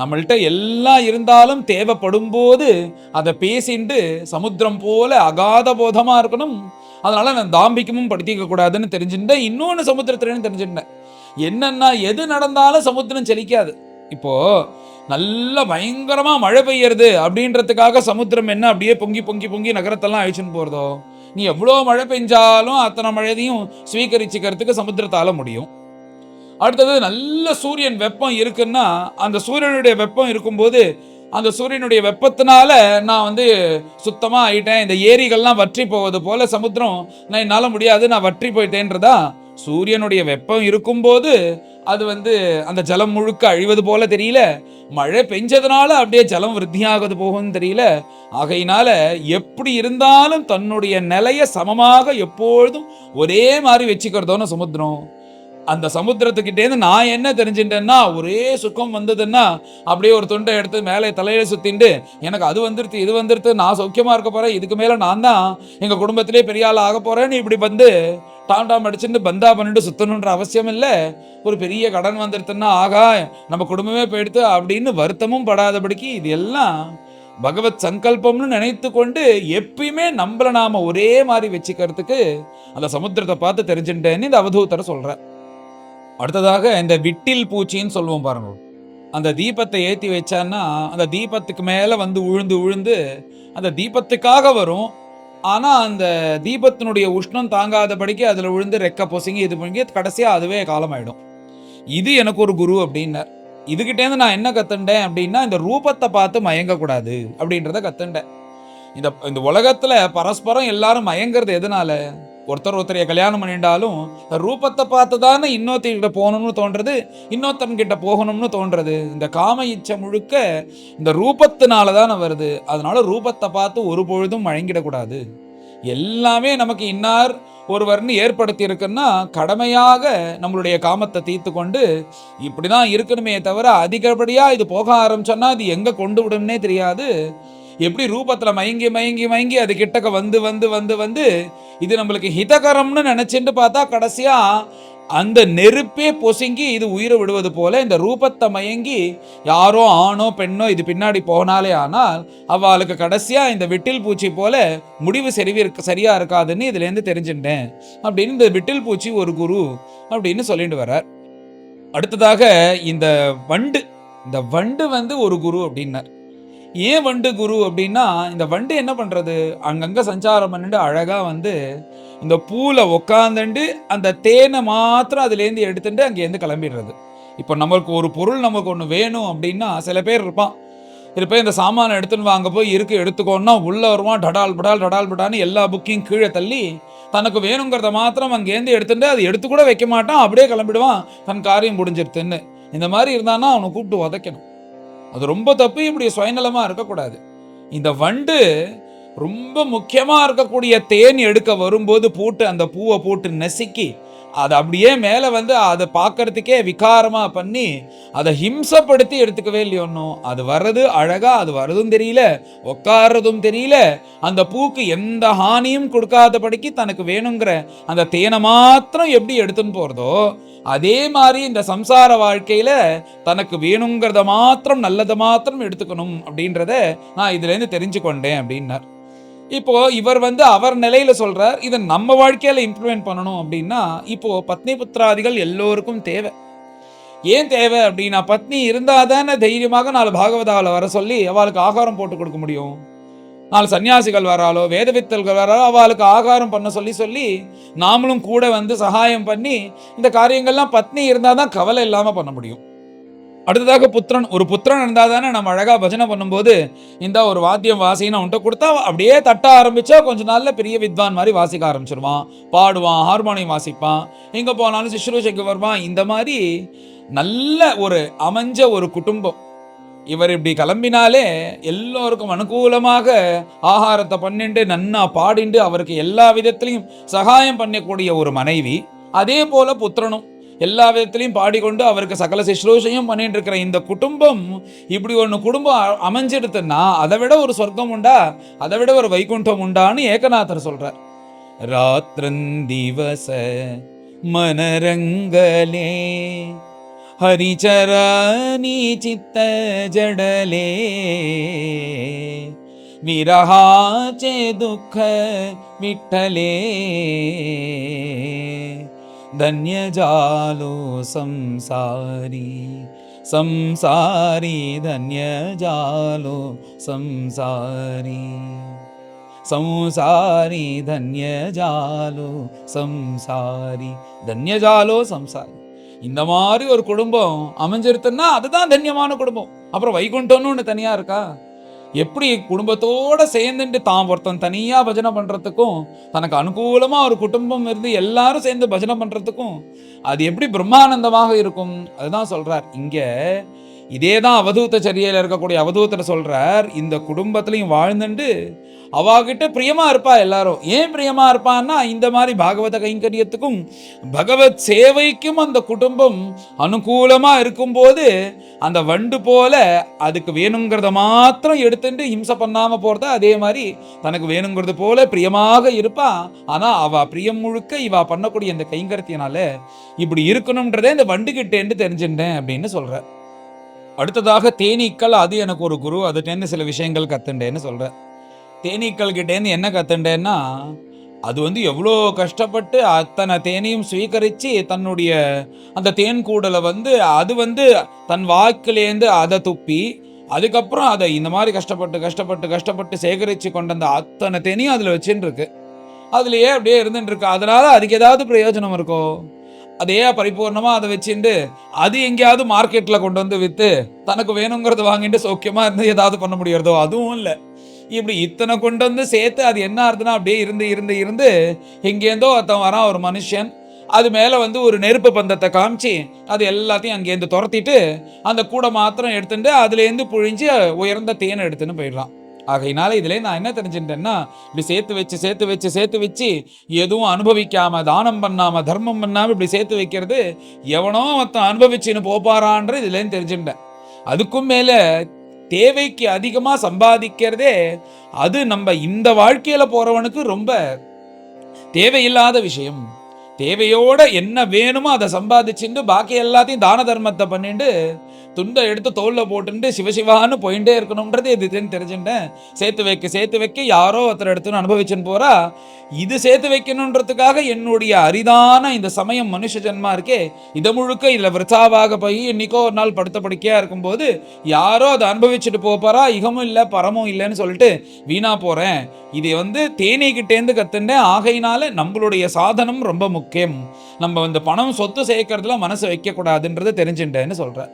நம்மள்கிட்ட எல்லாம் இருந்தாலும் தேவைப்படும் போது அதை பேசிட்டு சமுத்திரம் போல அகாத போதமா இருக்கணும். அதனால நான் தாம்பிக்கமும் படுத்திக்க கூடாதுன்னு தெரிஞ்சுட்டேன். இன்னொன்று சமுத்திரத்திலேன்னு தெரிஞ்சுட்டேன் என்னன்னா, எது நடந்தாலும் சமுத்திரம் செழிக்காது. இப்போ நல்ல பயங்கரமா மழை பெய்யறது அப்படின்றதுக்காக சமுத்திரம் என்ன அப்படியே பொங்கி பொங்கி பொங்கி நகரத்தெல்லாம் அழிச்சுன்னு போறதோ? நீ எவ்வளோ மழை பெஞ்சாலும் அத்தனை மழையையும் ஸ்வீகரிச்சுக்கிறதுக்கு சமுத்திரத்தால முடியும். அடுத்தது நல்ல சூரியன் வெப்பம் இருக்குன்னா, அந்த சூரியனுடைய வெப்பம் இருக்கும்போது அந்த சூரியனுடைய வெப்பத்தினால நான் சுத்தமா ஆயிட்டேன், இந்த ஏரிகள்லாம் வற்றி போவது போல சமுத்திரம் நான் என்னால முடியாது நான் வற்றி போயிட்டேன்றதா. சூரியனுடைய வெப்பம் இருக்கும்போது அது அந்த ஜலம் முழுக்க அழிவது போல தெரியல, மழை பெஞ்சதுனால அப்படியே ஜலம் விருத்தியாகுது போகும்னு தெரியல. ஆகையினால எப்படி இருந்தாலும் தன்னுடைய நிலைய சமமாக எப்பொழுதும் ஒரே மாதிரி வச்சுக்கிறதோன்னு சமுத்திரம். அந்த சமுத்திரத்துக்கிட்டேருந்து நான் என்ன தெரிஞ்சுட்டேன்னா, ஒரே சுகம் வந்ததுன்னா அப்படியே ஒரு துண்டை எடுத்து மேலே தலையில சுத்திண்டு எனக்கு அது வந்துருது இது வந்துருது, நான் சௌக்கியமா இருக்க போறேன், இதுக்கு மேல நான் தான் எங்க குடும்பத்திலே பெரிய ஆள் ஆக போறேன்னு இப்படி டாம் அடிச்சுட்டு பந்தா பண்ணிட்டு சுத்தணுன்ற அவசியம் இல்லை. ஒரு பெரிய கடன் வந்துருதுன்னா ஆகா நம்ம குடும்பமே போயிடுத்து அப்படின்னு வருத்தமும் படாதபடிக்கு இது எல்லாம் பகவத் சங்கல்பம்னு நினைத்து கொண்டு எப்பயுமே நம்மள நாம ஒரே மாதிரி வச்சுக்கிறதுக்கு அந்த சமுத்திரத்தை பார்த்து தெரிஞ்சுட்டேன்னு இந்த அவதூதரை சொல்ற. அடுத்ததாக இந்த விட்டில் பூச்சின்னு சொல்லுவோம் பாருங்க, அந்த தீபத்தை ஏற்றி வச்சான்னா அந்த தீபத்துக்கு மேலே உழுந்து உழுந்து அந்த தீபத்துக்காக வரும். ஆனால் அந்த தீபத்தினுடைய உஷ்ணம் தாங்காதபடிக்கு அதில் விழுந்து ரெக்க பொசுங்கி இது பண்ணி கடைசியாக அதுவே காலமாயிடும். இது எனக்கு ஒரு குரு அப்படின்னார். இதுகிட்டேருந்து நான் என்ன கற்றுண்டேன் அப்படின்னா, இந்த ரூபத்தை பார்த்து மயங்கக்கூடாது அப்படின்றத கற்றுண்டேன். இந்த உலகத்தில் பரஸ்பரம் எல்லாரும் மயங்கிறது எதனால? ஒருத்தரைய கல்யாணம் பண்ணிட்டாலும் ரூபத்தை பார்த்து தானே இன்னொருத்தர்கிட்ட போகணும்னு தோன்றது, இன்னொருத்தன்கிட்ட போகணும்னு தோன்றது. இந்த காம இச்சை முழுக்க இந்த ரூபத்தினால தானே வருது. அதனால ரூபத்தை பார்த்து ஒரு பொழுதும் வழங்கிடக்கூடாது. எல்லாமே நமக்கு இன்னார் ஒருவர்னு ஏற்படுத்தி இருக்குன்னா கடமையாக நம்மளுடைய காமத்தை தீர்த்து கொண்டு இப்படிதான் இருக்கணுமே தவிர அதிகப்படியா இது போக ஆரம்பிச்சோன்னா அது எங்க கொண்டு விடும்னே தெரியாது. எப்படி ரூபத்துல மயங்கி மயங்கி மயங்கி அது கிட்டக்க வந்து வந்து வந்து வந்து இது நம்மளுக்கு ஹிதகரம்னு நினைச்சுட்டு பார்த்தா கடைசியா அந்த நெருப்பே பொசுங்கி இது உயிரை விடுவது போல இந்த ரூபத்தை மயங்கி யாரோ ஆணோ பெண்ணோ இது பின்னாடி போனாலே ஆனால் அவளுக்கு கடைசியா இந்த விட்டில் பூச்சி போல முடிவு சரியா இருக்காதுன்னு இதுல இருந்து தெரிஞ்சுட்டேன் அப்படின்னு இந்த விட்டில் பூச்சி ஒரு குரு அப்படின்னு சொல்லிட்டு வர்றார். அடுத்ததாக இந்த வண்டு வந்து ஒரு குரு அப்படின்னார். ஏன் வண்டு குரு அப்படின்னா இந்த வண்டு என்ன பண்றது, அங்கங்க சஞ்சாரம் பண்ணிட்டு அழகா வந்து இந்த பூல உக்காந்துட்டு அந்த தேனை மாத்திரம் அதுலேருந்து எடுத்துட்டு அங்கேருந்து கிளம்பிடுறது. இப்போ நம்மளுக்கு ஒரு பொருள் நமக்கு ஒன்று வேணும் அப்படின்னா சில பேர் இருப்பான், போய் இந்த சாமானை எடுத்துன்னு வாங்க போய் எடுத்துக்கோன்னா உள்ள வருவான், டடால் படான்னு எல்லா புக்கையும் கீழே தள்ளி தனக்கு வேணுங்கிறத மாத்திரம் அங்கேருந்து எடுத்துட்டு அது எடுத்து கூட வைக்க மாட்டான், அப்படியே கிளம்பிடுவான் தன் காரியம் முடிஞ்சிருத்துன்னு. இந்த மாதிரி இருந்தான்னா அவனை கூப்பிட்டு உதைக்கணும். அது ரொம்ப தப்பு. இப்படி சுயநலமா இருக்கக்கூடாது. இந்த வண்டு ரொம்ப முக்கியமா இருக்கக்கூடிய தேன் எடுக்க வரும்போது போட்டு அந்த பூவை போட்டு நசுக்கி அதை அப்படியே மேல வந்து அதை பார்க்கறதுக்கே விகாரமா பண்ணி அதை ஹிம்சப்படுத்தி எடுத்துக்கவே இல்லையோன்னும். அது வர்றது அழகா, அது வர்றதும் தெரியல, உட்கார்றதும் தெரியல, அந்த பூக்கு எந்த ஹானியும் கொடுக்காதபடிக்கு தனக்கு வேணுங்கிற அந்த தேனை மாத்திரம் எப்படி எடுத்துன்னு போறதோ அதே மாதிரி இந்த சம்சார வாழ்க்கையில தனக்கு வேணுங்கிறத மாத்திரம் நல்லதை மாத்திரம் எடுத்துக்கணும் அப்படின்றத நான் இதுல இருந்து தெரிஞ்சு கொண்டேன் அப்படின்னார். இப்போ இவர் வந்து அவர் நிலையில சொல்றார், இதை நம்ம வாழ்க்கையில இம்ப்ளிமெண்ட் பண்ணணும் அப்படின்னா இப்போ பத்னி புத்திராதிகள் எல்லோருக்கும் தேவை. ஏன் தேவை அப்படின்னா பத்னி இருந்தாதானே தைரியமாக 4 பாகவதாவில் வர சொல்லி அவளுக்கு ஆகாரம் போட்டு கொடுக்க முடியும். 4 சன்னியாசிகள் வராலோ வேதவித்தல்கள் வராலோ அவளுக்கு ஆகாரம் பண்ண சொல்லி நாமளும் கூட வந்து சகாயம் பண்ணி இந்த காரியங்கள்லாம் பத்னி இருந்தாதான் கவலை இல்லாம பண்ண முடியும். அடுத்ததாக ஒரு புத்திரன் இருந்தால் தானே நம்ம அழகா பஜனை பண்ணும்போது இந்த ஒரு வாத்தியம் வாசின்னு அவன்கிட்ட கொடுத்தா அப்படியே தட்ட ஆரம்பிச்சா கொஞ்ச நாள்ல பெரிய வித்வான் மாதிரி வாசிக்க ஆரம்பிச்சிருவான், பாடுவான், ஹார்மோனியம் வாசிப்பான், எங்க போனாலும் சிஷ்ரூஷைக்கு வருவான். இந்த மாதிரி நல்ல ஒரு அமைஞ்ச ஒரு குடும்பம் இவர் இப்படி கிளம்பினாலே எல்லோருக்கும் அனுகூலமாக ஆகாரத்தை பண்ணிட்டு நன்னா பாடிண்டு அவருக்கு எல்லா விதத்திலையும் சகாயம் பண்ணக்கூடிய ஒரு மனைவி, அதே போல புத்திரனும் எல்லா விதத்திலையும் பாடிக்கொண்டு அவருக்கு சகல சிஸ்ரூஷையும் பண்ணிட்டு இருக்கிற இந்த குடும்பம் இப்படி ஒன்று குடும்பம் அமைஞ்சிடுத்துன்னா அதை விட ஒரு சொர்க்கம் உண்டா, அதை விட ஒரு வைகுண்டம் உண்டான்னு ஏகநாதர் சொல்றார். ராத்திரந்திவச மனரங்கலே ஹரிச்சரணி சித்த ஜடலே விரஹாச்சே துக்க விட்டலே धन्यजालो संसारी संसारी धन्यजालो संसारी संसारी धन्यजालो संसारी धन्यजालो संसारी. இந்த மாதிரி ஒரு குடும்பம் அமைஞ்சிருத்துன்னா அதுதான் தன்யமான குடும்பம். அப்புறம் வைகுண்டம்னு ஒன்று தனியா இருக்கா? எப்படி குடும்பத்தோட சேர்ந்துட்டு தான் ஒருத்தன் தனியா பஜனை பண்றதுக்கும் தனக்கு அனுகூலமா ஒரு குடும்பம் இருந்து எல்லாரும் சேர்ந்து பஜனை பண்றதுக்கும் அது எப்படி பிரம்மானந்தமாக இருக்கும்? அதுதான் சொல்றார் இங்க. இதேதான் அவதூத்த சரியில இருக்கக்கூடிய அவதூத்தர் சொல்றார், இந்த குடும்பத்திலையும் வாழ்ந்துட்டு அவாகிட்ட பிரியமா இருப்பா எல்லாரும். ஏன் பிரியமா இருப்பான்னா இந்த மாதிரி பாகவத கைங்கரியத்துக்கும் பகவத் சேவைக்கும் அந்த குடும்பம் அனுகூலமா இருக்கும்போது அந்த வண்டு போல அதுக்கு வேணுங்கிறத மாத்திரம் எடுத்துட்டு ஹிம்சை பண்ணாம போறத அதே மாதிரி தனக்கு வேணுங்கிறது போல பிரியமாக இருப்பா. ஆனா அவ பிரியம் முழுக்க இவ பண்ணக்கூடிய இந்த கைங்கரியத்தினால இப்படி இருக்கணும்ன்றதே இந்த வண்டு கிட்டேன்னு தெரிஞ்சுட்டேன் அப்படின்னு சொல்ற. அடுத்ததாக தேனீக்கள், அது எனக்கு ஒரு குரு, அதுட்டேருந்து சில விஷயங்கள் கத்துண்டேன்னு சொல்ற. தேனீக்கள் கிட்டேருந்து என்ன கத்துண்டேன்னா அது வந்து எவ்வளோ கஷ்டப்பட்டு அத்தனை தேனையும் ஸ்வீகரித்து தன்னுடைய அந்த தேன் கூடலை வந்து அது வந்து தன் வாக்கிலேருந்து அதை துப்பி அதுக்கப்புறம் அதை இந்த மாதிரி கஷ்டப்பட்டு கஷ்டப்பட்டு கஷ்டப்பட்டு சேகரித்து கொண்ட அந்த அத்தனை தேனையும் அதில் வச்சுன்னு இருக்கு. அதுலேயே அப்படியே இருந்துட்டு இருக்கு. அதனால அதுக்கு ஏதாவது பிரயோஜனம் இருக்கோ? அதே பரிபூர்ணமா அதை வச்சுட்டு அது எங்கேயாவது மார்க்கெட்ல கொண்டு வந்து வித்து தனக்கு வேணுங்கிறது வாங்கிட்டு சௌக்கியமா இருந்து ஏதாவது பண்ண முடியறதோ? அதுவும் இல்லை. இப்படி இத்தனை கொண்டு வந்து சேர்த்து அது என்ன ஆகுதுன்னா அப்படியே இருந்து இருந்து இருந்து எங்கேருந்தோ ஒருத்தன் வரான், ஒரு மனுஷன். அது மேலே வந்து ஒரு நெருப்பு பந்தத்தை காமிச்சு அது எல்லாத்தையும் அங்கேருந்து துரத்திட்டு அந்த கூடை மாத்திரம் எடுத்துட்டு அதுலேருந்து புழிஞ்சு உயர்ந்த தேனை எடுத்துன்னு போயிடுறான். ஆகையினால இதுல நான் என்ன தெரிஞ்சுட்டேன்னா, இப்படி சேர்த்து வச்சு சேர்த்து வச்சு சேர்த்து வச்சு எதுவும் அனுபவிக்காம, தானம் பண்ணாம, தர்மம் பண்ணாம இப்படி சேர்த்து வைக்கிறது எவனோ ஒருத்தன் அனுபவிச்சுன்னு போப்பாரான்ற இதுலேருந்து தெரிஞ்சுட்டேன். அதுக்கும் மேல தேவைக்கு அதிகமா சம்பாதிக்கிறதே அது நம்ம இந்த வாழ்க்கையில போறவனுக்கு ரொம்ப தேவையில்லாத விஷயம். தேவையோட என்ன வேணுமோ அதை சம்பாதிச்சுட்டு பாக்கி எல்லாத்தையும் தான தர்மத்தை பண்ணிட்டு துண்டை எடுத்து தோல்ல போட்டுட்டு சிவசிவான்னு போயிட்டே இருக்கணும்ன்றது இதுன்னு தெரிஞ்சுட்டேன். சேர்த்து வைக்க யாரோ ஒருத்தர் எடுத்துன்னு அனுபவிச்சுன்னு போறா. இது சேர்த்து வைக்கணுன்றதுக்காக என்னுடைய அரிதான இந்த சமயம் மனுஷ ஜென்மா இருக்கே, இதை முழுக்க இதுல விருத்தாவாக போய் இன்னைக்கோ ஒரு நாள் படுத்த படுக்கையா இருக்கும்போது யாரோ அதை அனுபவிச்சுட்டு போப்பாரா, இகமும் இல்லை பரமும் இல்லைன்னு சொல்லிட்டு வீணா போறேன். இது வந்து தேனீகிட்டேந்து கத்துண்டேன். ஆகையினால நம்மளுடைய சாதனம் ரொம்ப முக்கியம். நம்ம வந்து பணம் சொத்து சேர்க்கறதுல மனசு வைக்க கூடாதுன்றது தெரிஞ்சுட்டேன்னு சொல்றேன்.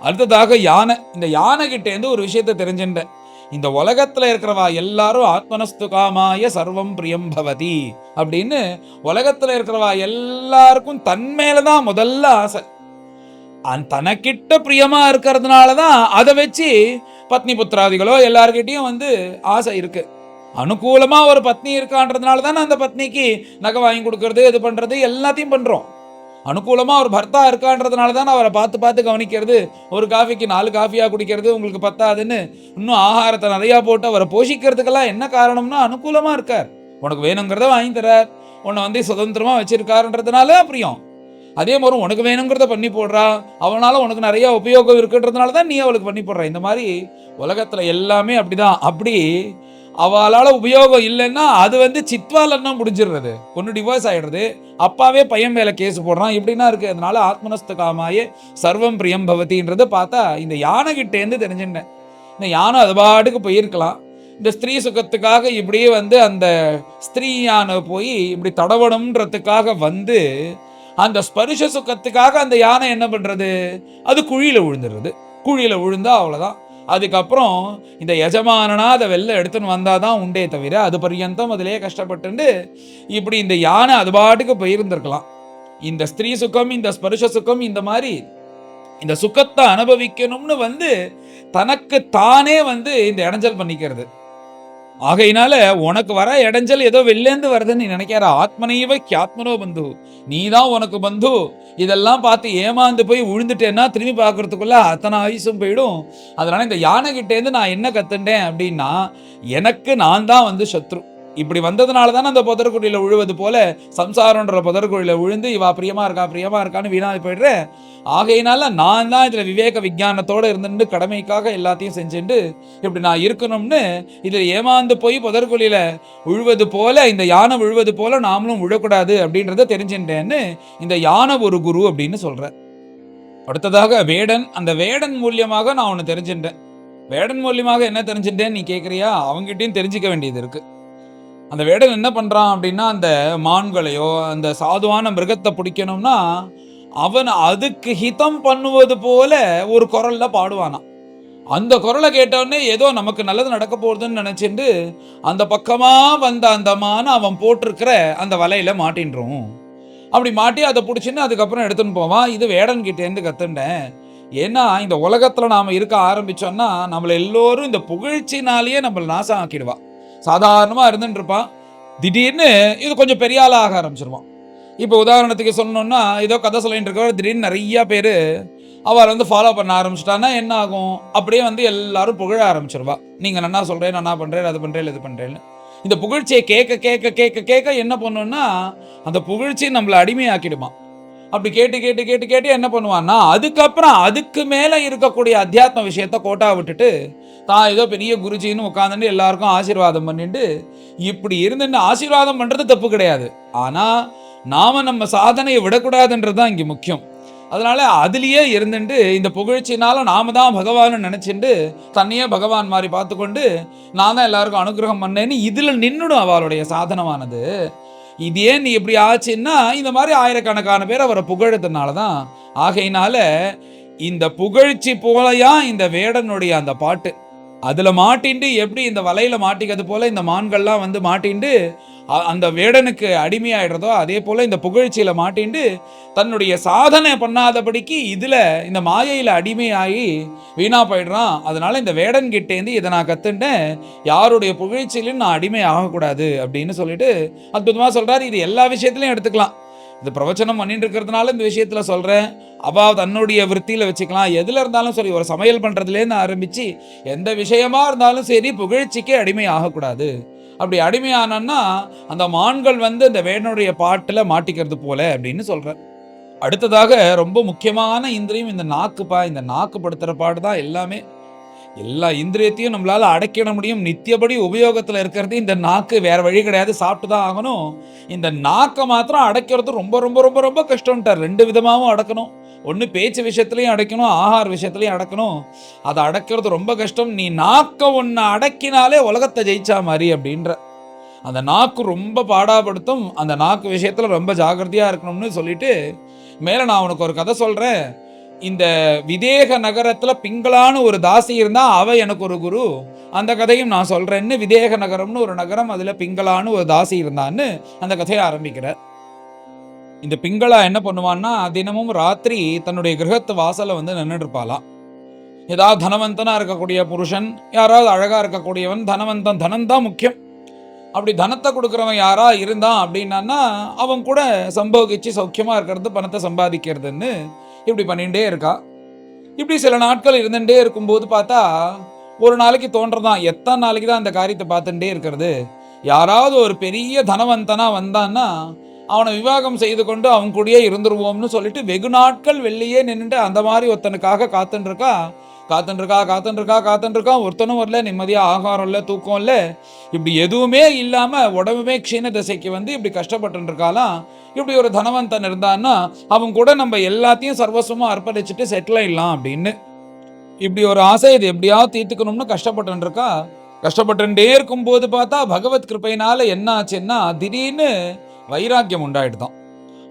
அடுத்ததாக யானை. இந்த யானை கிட்டேருந்து ஒரு விஷயத்த தெரிஞ்சுட்டேன். இந்த உலகத்துல இருக்கிறவா எல்லாரும் ஆத்மனஸ்து காமாய சர்வம் பிரியம் பவதி அப்படின்னு உலகத்துல இருக்கிறவா எல்லாருக்கும் தன்மேலதான் முதல்ல ஆசை. தனக்கிட்ட பிரியமா இருக்கிறதுனாலதான் அதை வச்சு பத்னி புத்திராதிகளோ எல்லார்கிட்டையும் வந்து ஆசை இருக்கு. அனுகூலமா ஒரு பத்னி இருக்கான்றதுனால தானே அந்த பத்னிக்கு நகை வாங்கி கொடுக்கறது, இது பண்றது எல்லாத்தையும் பண்றோம். அனுகூலமா ஒரு பர்த்தா இருக்கான்றதுனால தான் அவரை பார்த்து பார்த்து கவனிக்கிறது, ஒரு காஃபிக்கு 4 காஃபியா குடிக்கிறது, உங்களுக்கு பத்தாதுன்னு இன்னும் ஆகாரத்தை நிறையா போட்டு அவரை போஷிக்கிறதுக்கெல்லாம் என்ன காரணம்னா அனுகூலமா இருக்கார். உனக்கு வேணுங்கிறத வாங்கி தரார், உன்னை வந்து சுதந்திரமா வச்சிருக்காருன்றதுனால பிரியம். அதே மாதிரி உனக்கு வேணுங்கிறத பண்ணி போடுறா, அவனால உனக்கு நிறைய உபயோகம் இருக்குன்றதுனால தான் நீ அவளுக்கு பண்ணி போடுற. இந்த மாதிரி உலகத்துல எல்லாமே அப்படிதான். அப்படி அவளால உபயோகம் இல்லைன்னா அது வந்து சித்வாலன்னா முடிஞ்சிடுறது, பொண்ணு டிவோர்ஸ் ஆயிடுறது, அப்பாவே பையன் மேல கேஸ் போடுறான், இப்படின்னா இருக்கு. அதனால ஆத்மனஸ்து காமாயே சர்வம் பிரியம் பவதின்றத பார்த்தா இந்த யானை கிட்டேருந்து தெரிஞ்சுட்டேன். இந்த யானை அது பாட்டுக்கு போயிருக்கலாம், இந்த ஸ்திரீ சுகத்துக்காக இப்படியே வந்து அந்த ஸ்திரீ யானை போய் இப்படி தடவணும்ன்றதுக்காக வந்து அந்த ஸ்பரிச சுகத்துக்காக அந்த யானை என்ன பண்றது, அது குழியில விழுந்துடுறது. குழியில விழுந்தா அவ்வளவுதான். அதுக்கப்புறம் இந்த எஜமானனா அதை வெளில எடுத்துன்னு வந்தாதான் உண்டே தவிர அது பர்யந்தம் அதிலே கஷ்டப்பட்டு இப்படி இந்த யானை அது பாட்டுக்கு போயிருந்திருக்கலாம். இந்த ஸ்திரீ சுகம், இந்த ஸ்பர்ஷ சுகம், இந்த மாதிரி இந்த சுகத்தை அனுபவிக்கணும்னு வந்து தனக்கு தானே வந்து இந்த இடைஞ்சல் பண்ணிக்கிறது. ஆகையினால உனக்கு வர இடைஞ்சல் ஏதோ வெளிலேந்து வருதுன்னு நீ நினைக்கிற. ஆத்மனைவ கியாத்மனோ பந்து, நீ தான் உனக்கு பந்து. இதெல்லாம் பார்த்து ஏமாந்து போய் விழுந்துட்டேன்னா திரும்பி பார்க்கறதுக்குள்ள அத்தனை ஆயுசும் போயிடும். அதனால இந்த யானை கிட்டேருந்து நான் என்ன கத்துட்டேன் அப்படின்னா, எனக்கு நான் தான் வந்து சத்ரு. இப்படி வந்ததுனால தானே அந்த புதற்குழியில் விழுவது போல சம்சாரன்ற புதற்குழியில் விழுந்து இவா பிரியமா இருக்கான்னு வீணா போயிடுறேன். ஆகையினால நான் தான் இதுல விவேக விஞ்ஞானத்தோடு இருந்துட்டு கடமைக்காக எல்லாத்தையும் செஞ்சுட்டு இப்படி நான் இருக்கணும்னு இதில் ஏமாந்து போய் புதற்குழியில விழுவது போல, இந்த யானை விழுவது போல நாமளும் விழக்கூடாது அப்படின்றத தெரிஞ்சுட்டேன்னு இந்த யானை ஒரு குரு அப்படின்னு சொல்றேன். அடுத்ததாக வேடன். அந்த வேடன் மூலியமாக நான் ஒன்று தெரிஞ்சுட்டேன். வேடன் மூலியமாக என்ன தெரிஞ்சுட்டேன்னு நீ கேட்குறியா? அவங்ககிட்டையும் தெரிஞ்சிக்க வேண்டியது இருக்கு. அந்த வேடன் என்ன பண்றான் அப்படின்னா, அந்த மான்களையோ அந்த சாதுவான மிருகத்தை பிடிக்கணும்னா அவன் அதுக்கு ஹிதம் பண்ணுவது போல ஒரு குரல்ல பாடுவானா. அந்த குரலை கேட்டவுடனே ஏதோ நமக்கு நல்லது நடக்க போகுதுன்னு நினைச்சிட்டு அந்த பக்கமா வந்த அந்த மானை அவன் போட்டிருக்கிற அந்த வலையில மாட்டின்றோம். அப்படி மாட்டி அதை பிடிச்சின்னு அதுக்கப்புறம் எடுத்துன்னு போவான். இது வேடன் கிட்டேருந்து கத்துண்டேன். ஏன்னா இந்த உலகத்துல நாம இருக்க ஆரம்பிச்சோம்னா நம்மள எல்லோரும் இந்த புகழ்ச்சினாலேயே நம்மள நாசம் ஆக்கிடுவா. சாதாரணமா இருந்துட்டு இருப்பான், திடீர்னு இது கொஞ்சம் பெரிய ஆளா ஆக ஆரம்பிச்சிருவான். இப்போ உதாரணத்துக்கு சொல்லணும்னா, ஏதோ கதை சொல்லிட்டு இருக்கவர் திடீர்னு நிறைய பேர் அவரை வந்து ஃபாலோ பண்ண ஆரம்பிச்சிட்டான்னா என்ன ஆகும், அப்படியே வந்து எல்லாரும் புகழ ஆரம்பிச்சிருவா. நீங்க நன்னா சொல்றேன், நன்னா பண்றேன், அது பண்றேன், இது பண்றேன்னு. இந்த புகழ்ச்சியை கேட்க கேட்க கேட்க கேட்க என்ன பண்ணுன்னா அந்த புகழ்ச்சி நம்மளை அடிமையாக்கிடுமா. அப்படி கேட்டு கேட்டு கேட்டு கேட்டு என்ன பண்ணுவான்னா அதுக்கப்புறம் அதுக்கு மேல இருக்கக்கூடிய அத்தியாத்ம விஷயத்த கோட்டா விட்டுட்டு தான் ஏதோ பெரிய குருஜின்னு உட்காந்துட்டு எல்லாருக்கும் ஆசீர்வாதம் பண்ணிட்டு இப்படி இருந்துட்டு ஆசீர்வாதம் பண்றது தப்பு கிடையாது. ஆனா நாம நம்ம சாதனையை விடக்கூடாதுன்றது தான் இங்க முக்கியம். அதனால அதுலயே இருந்துட்டு இந்த புகழ்ச்சினால நாம தான் பகவான் நினைச்சுட்டு தன்னையே பகவான் மாதிரி பார்த்துக்கொண்டு நான் தான் எல்லாருக்கும் அனுகிரகம் பண்ணேன்னு இதுல நின்னுடும் அவளுடைய சாதனமானது. இது ஏன் நீ எப்படி ஆச்சுன்னா இந்த மாதிரி ஆயிரக்கணக்கான பேர் அவரை புகழத்தினாலதான். ஆகையினால இந்த புகழ்ச்சி போலயா இந்த வேடனுடைய அந்த பாட்டு. அதுல மாட்டிண்டு எப்படி இந்த வலையில மாட்டிக்கிறது போல இந்த மான்கள்லாம் வந்து மாட்டிண்டு அந்த வேடனுக்கு அடிமையாயிடுறதோ அதே போல இந்த புகழ்ச்சியில மாட்டிண்டு தன்னுடைய சாதனை பண்ணாதபடிக்கு இதுல இந்த மாயையில அடிமையாகி வீணா போயிடுறான். அதனால இந்த வேடன் கிட்டேந்து இதை நான் கத்துட்டேன், யாருடைய புகழ்ச்சியிலும் நான் அடிமை ஆகக்கூடாது அப்படின்னு சொல்லிட்டு அற்புதமா சொல்றாரு. இது எல்லா விஷயத்திலையும் எடுத்துக்கலாம். இது பிரவச்சனம் பண்ணிட்டு இருக்கிறதுனால இந்த விஷயத்துல சொல்றேன். அவ தன்னுடைய விற்த்தியில வச்சுக்கலாம். எதுல இருந்தாலும் சரி, ஒரு சமையல் பண்றதுலேருந்து ஆரம்பிச்சு எந்த விஷயமா இருந்தாலும் சரி, புகழ்ச்சிக்கு அடிமை ஆகக்கூடாது. அப்படி அடிமையானன்னா அந்த மான்கள் வந்து அந்த வேடனுடைய பாட்டுல மாட்டிக்கிறது போல அப்படின்னு சொல்ற. அடுத்ததாக ரொம்ப முக்கியமான இந்திரியம் இந்த நாக்குப்பா. இந்த நாக்கு படுத்துற பாடு தான் எல்லாமே. எல்லா இந்திரியத்தையும் நம்மளால அடக்கிட முடியும். நித்தியபடி உபயோகத்துல இருக்கிறது இந்த நாக்கு. வேற வழி கிடையாது, சாப்பிட்டு தான் ஆகணும். இந்த நாக்கை மாத்திரம் அடைக்கிறது ரொம்ப ரொம்ப ரொம்ப ரொம்ப கஷ்டம்ட்டார். 2 விதமாகவும் அடக்கணும். ஒன்று பேச்சு விஷயத்துலையும் அடைக்கணும், ஆகார விஷயத்துலையும் அடக்கணும். அதை அடக்கிறது ரொம்ப கஷ்டம். நீ நாக்கை ஒன்று அடக்கினாலே உலகத்தை ஜெயிச்சா மாதிரி அப்படின்ற அந்த நாக்கு ரொம்ப பாடாப்படுத்தும். அந்த நாக்கு விஷயத்துல ரொம்ப ஜாகிரதையா இருக்கணும்னு சொல்லிட்டு மேல நான் உனக்கு ஒரு கதை சொல்றேன். இந்த விதேக நகரத்துல பிங்களான்னு ஒரு தாசி இருந்தா, அவ எனக்கு ஒரு குரு. அந்த கதையும் நான் சொல்றேன்னு, விதேக நகரம்னு ஒரு நகரம், அதுல பிங்களான்னு ஒரு தாசி இருந்தான்னு அந்த கதையை ஆரம்பிக்கிறார். இந்த பிங்களா என்ன பண்ணுவான்னா, தினமும் ராத்திரி தன்னுடைய கிரகத்து வாசல்ல வந்து நின்றுட்டு இருப்பாளாம். ஏதாவது தனவந்தனா இருக்கக்கூடிய புருஷன், யாராவது அழகா இருக்கக்கூடியவன், தனவந்தன், தனம் தான் முக்கியம். அப்படி தனத்தை கொடுக்குறவன் யாரா இருந்தான் அப்படின்னா அவன் கூட சம்போகிச்சு சௌக்கியமா இருக்கிறது, பணத்தை சம்பாதிக்கிறதுன்னு இப்படி பண்ணிகிட்டே இருக்கா. இப்படி சில நாட்கள் இருந்துட்டே இருக்கும்போது பார்த்தா ஒரு நாளைக்கு தோன்றதான், எத்தனை நாளைக்கு தான் அந்த காரியத்தை பார்த்துட்டே இருக்கிறது. யாராவது ஒரு பெரிய தனவந்தனா வந்தான்னா அவனை விவாகம் செய்து கொண்டு அவன் கூடயே இருந்துருவோம்னு சொல்லிட்டு வெகு நாட்கள் வெளியே நின்றுட்டு அந்த மாதிரி ஒருத்தனுக்காக காத்துட்டு இருக்கா. ஒருத்தனும் வரல, நிம்மதியா ஆகாரம் இல்லை, தூக்கம் இல்லை, இப்படி எதுவுமே இல்லாம உடம்புமே க்ஷீண திசைக்கு வந்து இப்படி கஷ்டப்பட்டு இருக்காலாம். இப்படி ஒரு தனவந்தன் இருந்தான்னா அவன் கூட நம்ம எல்லாத்தையும் சர்வஸ்வமா அர்ப்பணிச்சுட்டு செட்டில் ஆயிடலாம் அப்படின்னு இப்படி ஒரு ஆசை, இது எப்படியாவது தீர்த்துக்கணும்னு கஷ்டப்பட்டு இருக்கா. கஷ்டப்பட்டுட்டே இருக்கும் போது பார்த்தா பகவத் கிருப்பையினால என்ன ஆச்சுன்னா திடீர்னு வைராக்கியம் உண்டாயிடுதான்.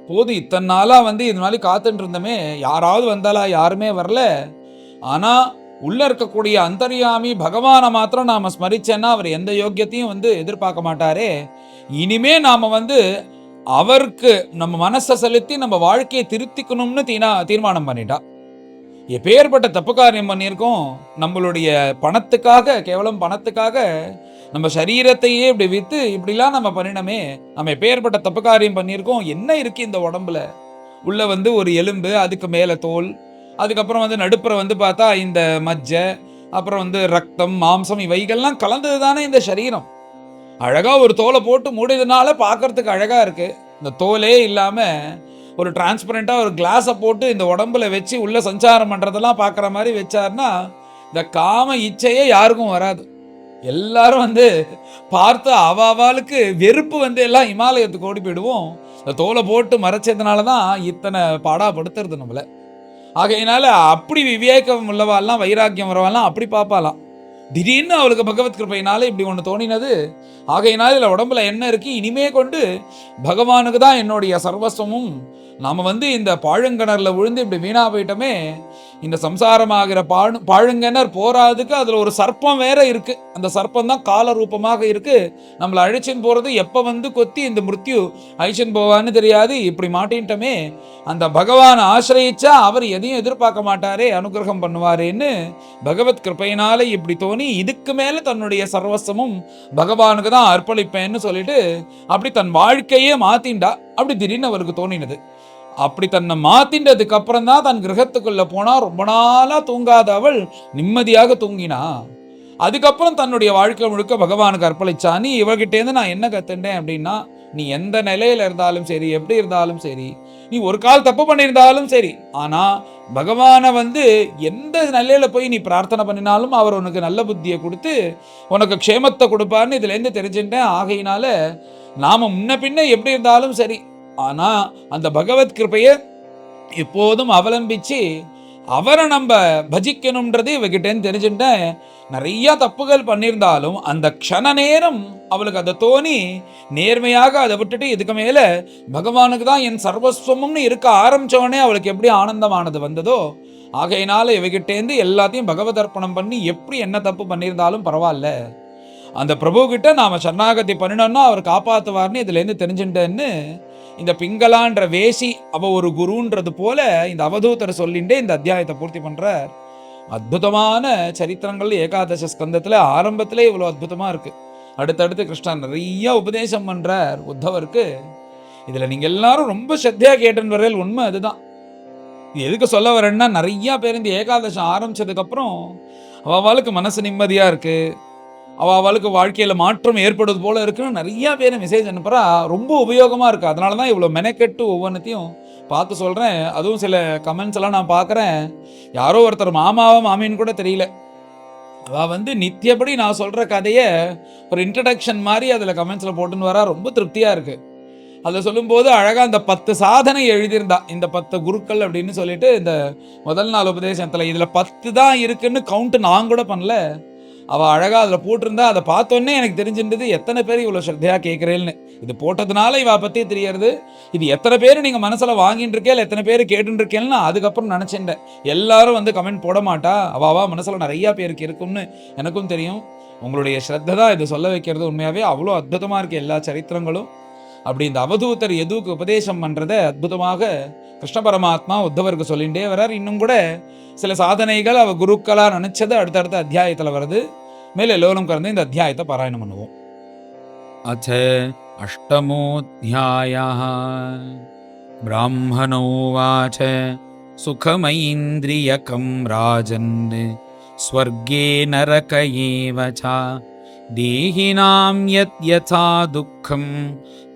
போது இத்தனை நாளா வந்து இது மாதிரி காத்துட்டு இருந்தோமே, யாராவது வந்தாலா? யாருமே வரல. ஆனா உள்ள இருக்கக்கூடிய அந்தர்யாமி பகவானை மாத்திரம் நாம ஸ்மரிச்சேன்னா அவர் எந்த யோக்கியத்தையும் வந்து எதிர்பார்க்க மாட்டாரே. இனிமே நாம வந்து அவருக்கு நம்ம மனசை செலுத்தி நம்ம வாழ்க்கையை திருத்திக்கணும்னு தீர்மானம் பண்ணிட்டா. எப்பேற்பட்ட தப்பு காரியம் பண்ணியிருக்கோம். நம்மளுடைய பணத்துக்காக, கேவலம் பணத்துக்காக நம்ம சரீரத்தையே இப்படி வித்து இப்படிலாம் நம்ம பண்ணினோமே. நம்ம எப்பேற்பட்ட தப்பு காரியம் பண்ணியிருக்கோம். என்ன இருக்கு இந்த உடம்புல? உள்ள வந்து ஒரு எலும்பு, அதுக்கு மேல தோல், அதுக்கப்புறம் வந்து நடுப்புற வந்து பார்த்தா இந்த மஜ்ஜை, அப்புறம் வந்து ரத்தம், மாம்சம், இவைகள்லாம் கலந்தது தானே இந்த சரீரம். அழகா ஒரு தோலை போட்டு மூடியதுனால பார்க்கறதுக்கு அழகா இருக்கு. இந்த தோலே இல்லாம ஒரு டிரான்ஸ்பரண்டா ஒரு கிளாஸை போட்டு இந்த உடம்புல வச்சு உள்ள சஞ்சாரம் பண்றதெல்லாம் பார்க்குற மாதிரி வச்சாருன்னா இந்த காம இச்சையே யாருக்கும் வராது. எல்லாரும் வந்து பார்த்து அவாளுக்கு வெறுப்பு வந்து எல்லாம் இமாலயத்துக்கு ஓடி போயிடுவோம். இந்த தோலை போட்டு மறைச்சதுனால தான் இத்தனை பாடாப்படுத்துறது நம்மள. ஆகையினால அப்படி விவேகம் உள்ளவாள்லாம், வைராக்கியம் வரவாள்லாம் அப்படி பார்ப்பாலாம். திடீர்னு அவளுக்கு பகவத் கிருப்பையினால இப்படி ஒன்று தோணினது. ஆகையினால இதில் உடம்புல என்ன இருக்கு, இனிமே கொண்டு பகவானுக்கு தான் என்னுடைய சர்வஸ்வமும். நாம வந்து இந்த பாழுங்கிணறுல விழுந்து இப்படி வீணா போயிட்டோமே. இந்த சம்சாரமாகிற பாழுங்கிணர் போறாதுக்கு அதுல ஒரு சர்ப்பம் வேற இருக்கு. அந்த சர்ப்பம் தான் கால ரூபமாக இருக்கு. நம்மளை அழிச்சின்னு போறது எப்ப வந்து கொத்தி இந்த மிருத்யு அழிச்சின்னு போவான்னு தெரியாது. இப்படி மாட்டின்ட்டோமே. அந்த பகவான் ஆசிரயிச்சா அவர் எதையும் எதிர்பார்க்க மாட்டாரே, அனுகிரகம் பண்ணுவாரேன்னு பகவத் கிருப்பையினால இப்படி தோணி இதுக்கு மேல தன்னுடைய சர்வஸ்வமும் பகவானுக்கு தான் அர்ப்பணிப்பேன்னு சொல்லிட்டு அப்படி தன் வாழ்க்கையே மாத்திண்டா. அப்படி திடீர்னு அவருக்கு தோணினது. அப்படி தன்னை மாத்தின்றதுக்கு அப்புறம் தான் தன் கிரகத்துக்குள்ள போனா. ரொம்ப நாளா தூங்காத அவள் நிம்மதியாக தூங்கினா. அதுக்கப்புறம் தன்னுடைய வாழ்க்கை முழுக்க பகவானுக்கு அர்ப்பணிச்சா. நீ இவகிட்டேருந்து நான் என்ன கத்துட்டேன் அப்படின்னா, நீ எந்த நிலையில இருந்தாலும் சரி, எப்படி இருந்தாலும் சரி, நீ ஒரு கால் தப்பு பண்ணியிருந்தாலும் சரி, ஆனா பகவானை வந்து எந்த நிலையில போய் நீ பிரார்த்தனை பண்ணினாலும் அவர் உனக்கு நல்ல புத்தியை கொடுத்து உனக்கு க்ஷேமத்தை கொடுப்பார்னு இதுல இருந்து தெரிஞ்சுட்டேன். ஆகையினால நாம முன்ன பின்ன எப்படி இருந்தாலும் சரி, ஆனா அந்த பகவத் கிருபையை எப்போதும் அவலம்பிச்சு அவரை நம்ம பஜிக்கணும்ன்றது இவகிட்டேன்னு தெரிஞ்சுட்டேன். நிறைய தப்புகள் பண்ணியிருந்தாலும் அந்த க்ஷண நேரம் அவளுக்கு அதை தோணி நேர்மையாக அதை விட்டுட்டு இதுக்கு மேல பகவானுக்கு தான் என் சர்வஸ்வம்னு இருக்க ஆரம்பிச்சோடனே அவளுக்கு எப்படி ஆனந்தமானது வந்ததோ ஆகையினால இவகிட்டேந்து எல்லாத்தையும் பகவத் அர்ப்பணம் பண்ணி எப்படி என்ன தப்பு பண்ணியிருந்தாலும் பரவாயில்ல, அந்த பிரபு கிட்ட நாம சரணாகதி பண்ணினோம்னா அவர் காப்பாத்துவார்னு இதுலேருந்து தெரிஞ்சுட்டேன்னு இந்த பிங்களான்ற வேசி அவ ஒரு குருன்றது போல இந்த அவதூதர் சொல்லிண்டே இந்த அத்தியாயத்தை பூர்த்தி பண்றார். அற்புதமான சரித்திரங்கள் ஏகாதச ஸ்கந்தத்துல ஆரம்பத்திலே இவ்வளவு அற்புதமா இருக்கு. அடுத்தடுத்து கிருஷ்ணன் நிறைய உபதேசம் பண்றார் உத்தவருக்கு. இதுல நீங்க எல்லாரும் ரொம்ப ஸ்ரத்தையா கேட்டுன்னு வரையில் உண்மை அதுதான். எதுக்கு சொல்ல வரேன்னா, நிறைய பேர் இந்த ஏகாதசம் ஆரம்பிச்சதுக்கு அப்புறம் அவளுக்கு மனசு நிம்மதியா இருக்கு, அவளுக்கு வாழ்க்கையில மாற்றம் ஏற்படுவது போல இருக்குன்னு நிறைய பேர் மெசேஜ் அனுப்புறா. ரொம்ப உபயோகமா இருக்கு. அதனாலதான் இவ்வளவு மெனக்கெட்டு ஒவ்வொன்றத்தையும் பார்த்து சொல்றேன். அதுவும் சில கமெண்ட்ஸ் எல்லாம் நான் பார்க்கறேன். யாரோ ஒருத்தர் மாமாவா மாமின்னு கூட தெரியல, அவ நித்தியப்படி நான் சொல்ற கதைய ஒரு இன்ட்ரடக்ஷன் மாதிரி அதுல கமெண்ட்ஸ்ல போட்டுன்னு வரா. ரொம்ப திருப்தியா இருக்கு. அதில் சொல்லும்போது அழகா அந்த 10 சாதனை எழுதியிருந்தா, இந்த 10 குருக்கள் அப்படின்னு சொல்லிட்டு இந்த முதல் நாள் உபதேசத்துல இதுல 10 தான் இருக்குன்னு கவுண்ட் நான் கூட பண்ணல. அவ அழகா அதுல போட்டிருந்தா. அதை பார்த்தோன்னே எனக்கு தெரிஞ்சிருந்தது எத்தனை பேர் இவ்வளவு ஸ்ரத்தையா கேட்கிறேன்னு. இது போட்டதுனால இவ பத்தி தெரியறது. இது எத்தனை பேர் நீங்க மனசுல வாங்கிட்டு இருக்கேன், எத்தனை பேர் கேட்டு இருக்கேன்னு அதுக்கப்புறம் நினைச்சேன். எல்லாரும் கமெண்ட் போட மாட்டா, அவா மனசுல நிறைய பேருக்கு இருக்கும்னு எனக்கும் தெரியும். உங்களுடைய ஸ்ரத்தை தான் இது சொல்ல வைக்கிறது. உண்மையாவே அவ்வளோ அற்புதமா இருக்கு எல்லா சரித்திரங்களும். அப்படி இந்த அவதூதர் எதுக்கு உபதேசம் பண்றதை அற்புதமாக கிருஷ்ண பரமாத்மா உத்தவருக்கு சொல்லிண்டே வர்றார். இன்னும் கூட சில சாதனைகள் அவ குருக்களா நினைச்சது அடுத்தடுத்த அத்தியாயத்துல வருது. மேல எல்லோரும் கலந்து இந்த அத்தியாயத்தை பாராயணம் பண்ணுவோம். அச்ச அஷ்டமோऽध्यायः ब्राह्मणोवाच सुखमैन्द्रियकं राजन् स्वर्गे नरक एव च देहिनां यद्यथा दुःखं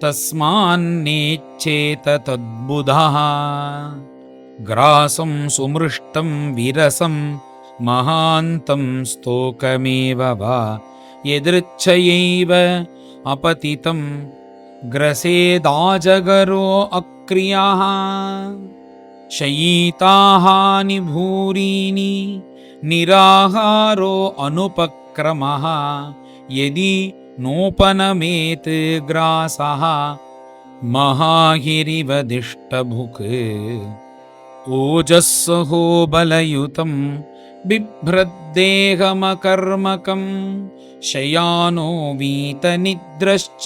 तस्मान्नेच्छेत तद्बुधः ग्रासं सुमृष्टं विरसं महान्तं स्तोकमेव वा यदृच्छयैव अपतितं ग्रसेदाजगरो अक्रियः शयिताहानि भूरीनि निराहारो अनुपक्रमः यदि नोपनमेत् ग्रासः महाहिरिव दिष्टभुक् ओजस्सहो बलयुतं बिभ्रद्देहमकर्मकं शयानो वीतनिद्रश्च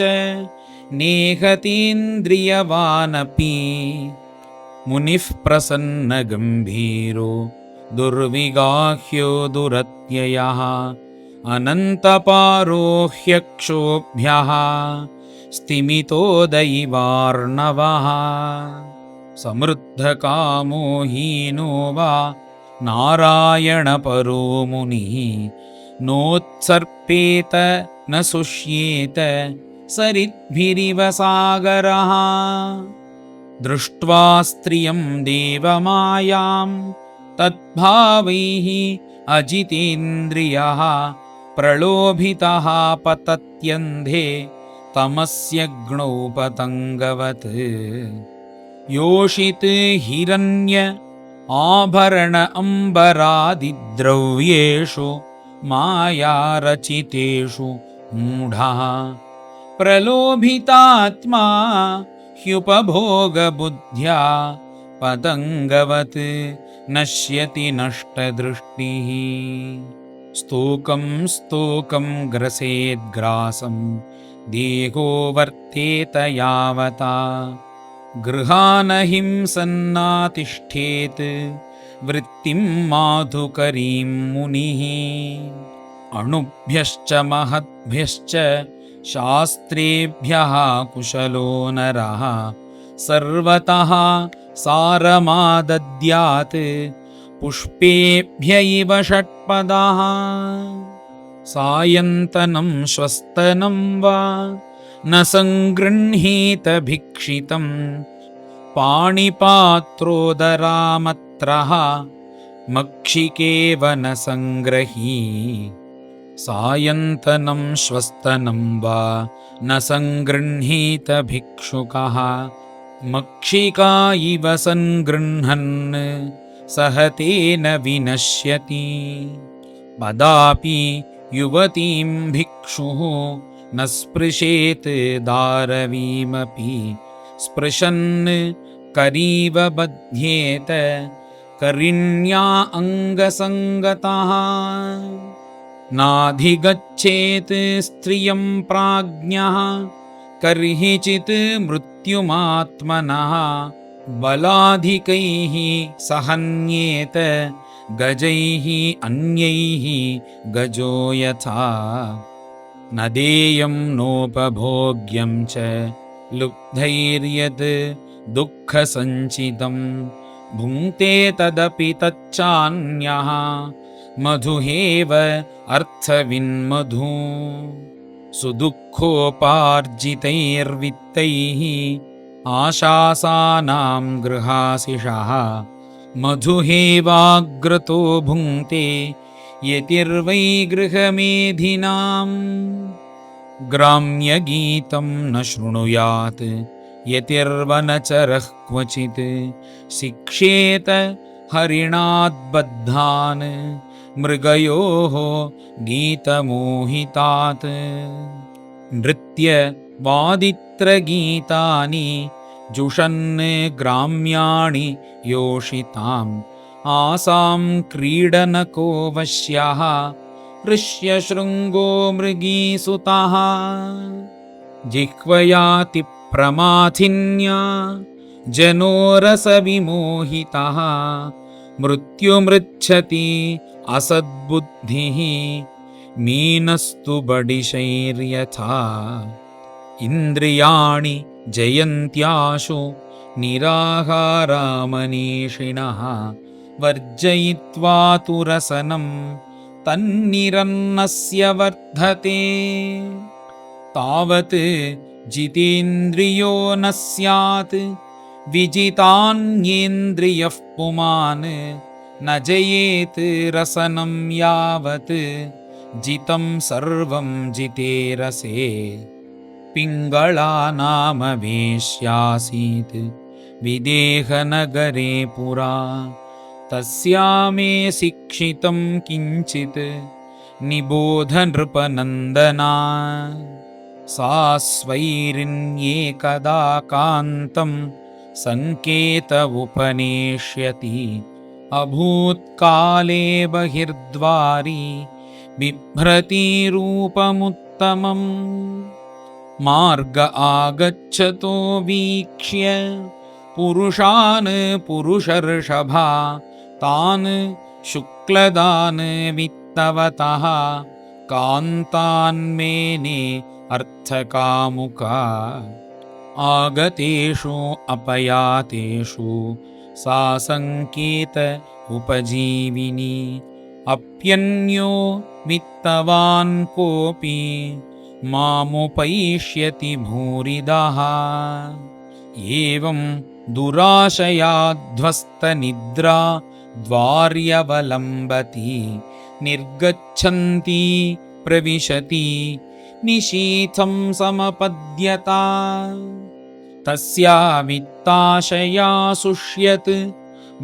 नेहतीन्द्रियवानपि मुनिः प्रसन्नगम्भीरो दुर्विगाह्यो दुरत्ययः अनन्तपारोह्यक्षोभ्यः स्तिमितोदयिवार्णवः समृद्धकामो हीनो वा नारायणपरो मुनिः नोत्सर्पेत न शुष्येत सरिद्भिरिव सागरः दृष्ट्वा स्त्रियं देवमायां तद्भावैः अजितेन्द्रियः प्रलोभितः पतत्यन्धे तमस्यग्नौ पतङ्गवत् योषित् हिरण्य आभरण अम्बरादिद्रव्येषु मायारचितेषु मूढः प्रलोभितात्मा ह्युपभोगबुद्ध्या पतङ्गवत् नश्यति नष्टदृष्टिः स्तूकं स्तूकं ग्रसेद्ग्रासं देहो वर्तेत यावता गृहानहिंसन्नातिष्ठेत् वृत्तिं माधुकरीं मुनिः अणुभ्यश्च महद्भ्यश्च शास्त्रेभ्यः कुशलो नरः सर्वतः सारमादद्यात् पुष्पेभ्य इव षट्पदः सायन्तनं श्वस्तनं वा न सङ्गृह्णीत भिक्षितं पाणिपात्रोदरामत्रः मक्षिकेव न सङ्ग्रही सायन्तनं श्वस्तनं वा न सङ्गृह्णीत भिक्षुकः मक्षिका इव सङ्गृह्णन् सह तेन विनश्यति कदापि युवतीं भिक्षुः न स्पृशेत् दारवीमपि स्पृशन् करीव बध्येत करिण्या अङ्गसङ्गतः नाधिगच्छेत् स्त्रियं प्राज्ञः कर्हिचित् मृत्युमात्मनः बलाधिकैः सहन्येत गजैः अन्यैः गजो यथा न देयं नोपभोग्यं च लुब्धैर्यद् दुःखसञ्चितं भुङ्क्ते तदपि तच्चान्यः मधुहेव अर्थविन्मधु सुदुःखोपार्जितैर्वित्तैः आशासानां गृहासिषः मधुहेवाग्रतो भुङ्क्ते यतिर्वै गृहमेधिनाम् ग्राम्यगीतं न शृणुयात् यतिर्वनचरः क्वचित् शिक्षेत हरिणाद्बद्धान् मृगयोः गीतमोहितात् नृत्यवादित्रगीतानि जुषन् ग्राम्याणि योषिताम् आसां क्रीडनको वश्यः ऋष्यशृङ्गो मृगीसुतः जिह्वयाति प्रमाथिन्या जनो रसविमोहितः मृत्युमृच्छति असद्बुद्धिः मीनस्तु बडिशैर्यथा इन्द्रियाणि जयन्त्याशु निराहारामनीषिणः वर्जयित्वा तु रसनं तन्निरन्नस्य वर्धते तावत् जितेन्द्रियो न स्यात् विजितान्येन्द्रियः पुमान् न जयेत् रसनं यावत् जितं सर्वं जिते रसे पिङ्गळानामवेश्यासीत् विदेहनगरे पुरा तस्या मे शिक्षितं किञ्चित् निबोध नृपनन्दना सा स्वैरिण्येकदा कान्तं सङ्केत उपनेष्यति अभूत्काले बहिर्द्वारि बिभ्रति रूपमुत्तमम् मार्ग आगच्छतो वीक्ष्य पुरुषान् पुरुषर्षभा तान् शुक्लदान् वित्तवतः कान्तान्मेने अर्थकामुका आगतेषु अपयातेषु सा सङ्केत उपजीविनी अप्यन्यो वित्तवान् कोऽपि मामुपैष्यति भूरिदः एवं दुराशयाध्वस्तनिद्रा द्वार्यवलम्बति निर्गच्छन्ती प्रविशति निशीथं समपद्यता तस्या वित्ताशया शुष्यत्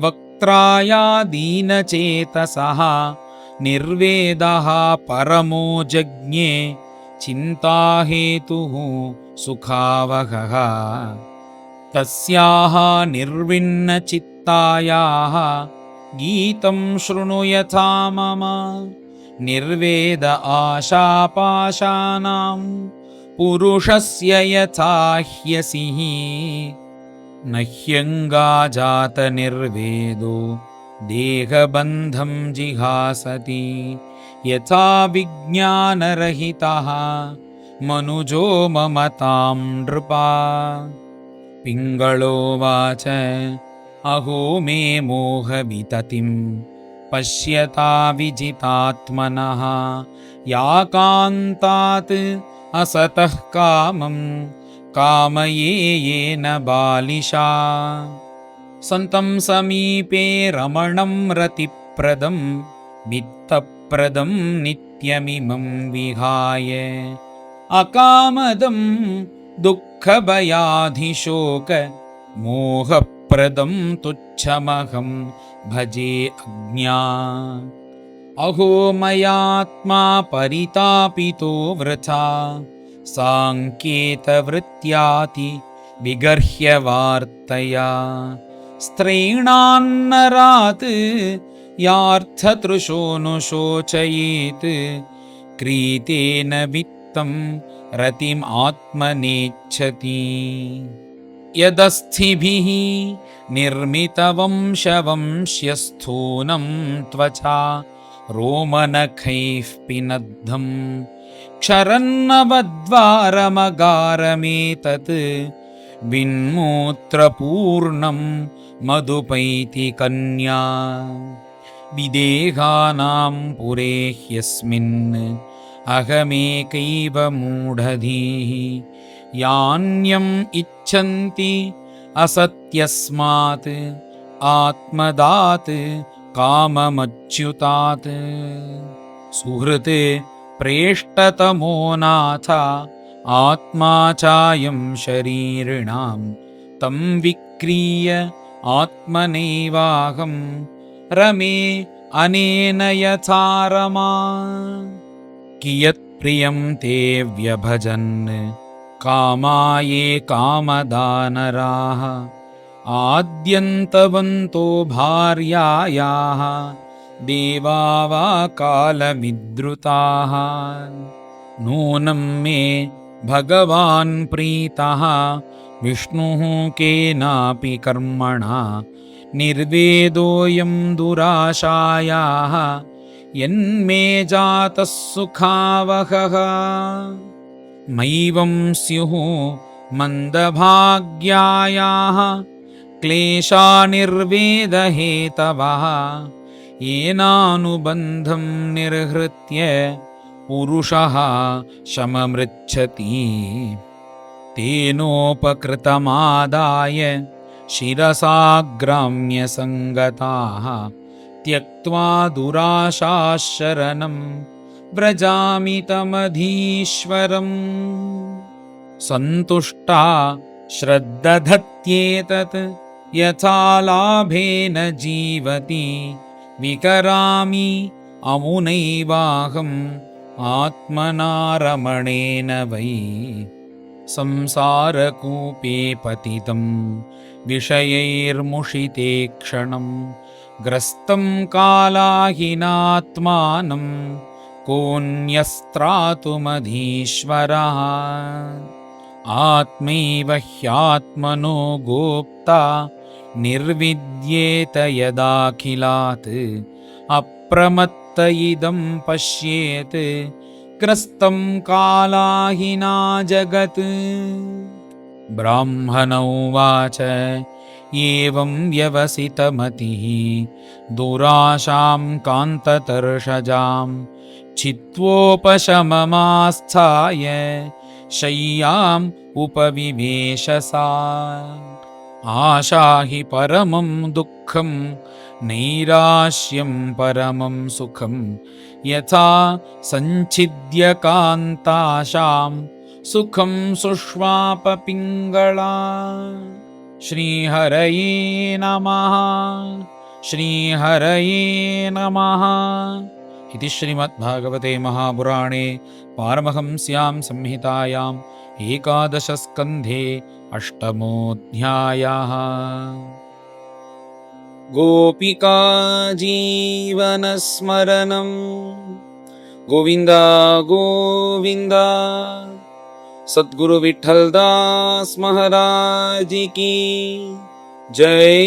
वक्त्राया दीनचेतसः निर्वेदः परमो जज्ञे चिन्ताहेतुः सुखावहः तस्याः निर्विण्णचित्तायाः गीतं शृणु यथा मम निर्वेद आशापाशानां पुरुषस्य यथा ह्यसिः न ह्यङ्गाजातनिर्वेदो देहबन्धं जिहासति यथा विज्ञानरहितः मनुजो ममतां नृपा पिङ्गळोवाच अहो मे मोहविततिं पश्यता विजितात्मनः या कान्तात् असतः कामं कामये येन बालिशा सन्तं समीपे रमणं रतिप्रदं वित्तप्रदं नित्यमिमं विहाय अकामदं दुःखभयाधिशोक मोहप्रदं तुच्छमहं भजे अज्ञा अहो मयात्मा परितापितो वृथा साङ्केतवृत्त्याति विगर्ह्य वार्तया स्त्रैणान्नरात् यार्थतृशोऽनुशोचयेत् क्रीतेन वित्तं रतिम् आत्मनेच्छति यदस्थिभिः निर्मितवंशवंश्यस्थूनं त्वचा रोमनखैः पिनद्धं क्षरन्नवद्वारमगारमेतत् विन्मूत्रपूर्णं मधुपैति कन्या विदेहानां पुरे ह्यस्मिन् अहमेकैव मूढधीः यान्यम् इच्छन्ति असत्यस्मात् आत्मदात् काममच्युतात् सुहृत् प्रेष्टतमो नाथ आत्मा चायं शरीरिणां तं विक्रीय आत्मनैवाहं रमे अनेन यथा रमा कियत् प्रियं ते व्यभजन् कामाये कामदानराः आद्यन्तवन्तो भार्यायाः देवा वा कालविद्रुताः नूनं मे भगवान् प्रीतः विष्णुः केनापि कर्मणा निर्वेदोऽयं दुराशायाः यन्मे जातः सुखावहः मैवं स्युः मन्दभाग्यायाः क्लेशा निर्वेदहेतवः येनानुबन्धं निर्हृत्य पुरुषः शममृच्छति तेनोपकृतमादाय शिरसाग्राम्यसङ्गताः त्यक्त्वा दुराशाशरणं व्रजामि तमधीश्वरम् सन्तुष्टा श्रद्दधत्येतत् यथा लाभेन जीवति विकरामि अमुनैवाहम् आत्मनारमणेन वै संसारकूपे पतितं विषयैर्मुषिते क्षणं ग्रस्तं कालाहिनात्मानं कोऽन्यस्त्रातुमधीश्वरः आत्मैव ह्यात्मनो गोप्ता निर्विद्येत यदाखिलात् अप्रमत्त इदं पश्येत् ग्रस्तं कालाहिना जगत् ब्राह्मण उवाच एवं व्यवसितमतिः दुराशां कान्ततर्षजां चित्वोपशममास्थाय शय्याम् उपविवेश सा आशा हि परमं दुःखं नैराश्यं परमं सुखं यथा सञ्छिद्य कान्ताशां सुखं सुष्वाप पिङ्गळा श्रीहरये नमः श्रीहरये नमः इति श्रीमद्भागवते महापुराणे पारमहंस्यां संहितायाम् एकादशस्कन्धे अष्टमोऽध्यायः। गोपिका जीवनस्मरणं गोविन्द गोविन्द। सद्गुरु विठ्ठलदास महाराज की जय।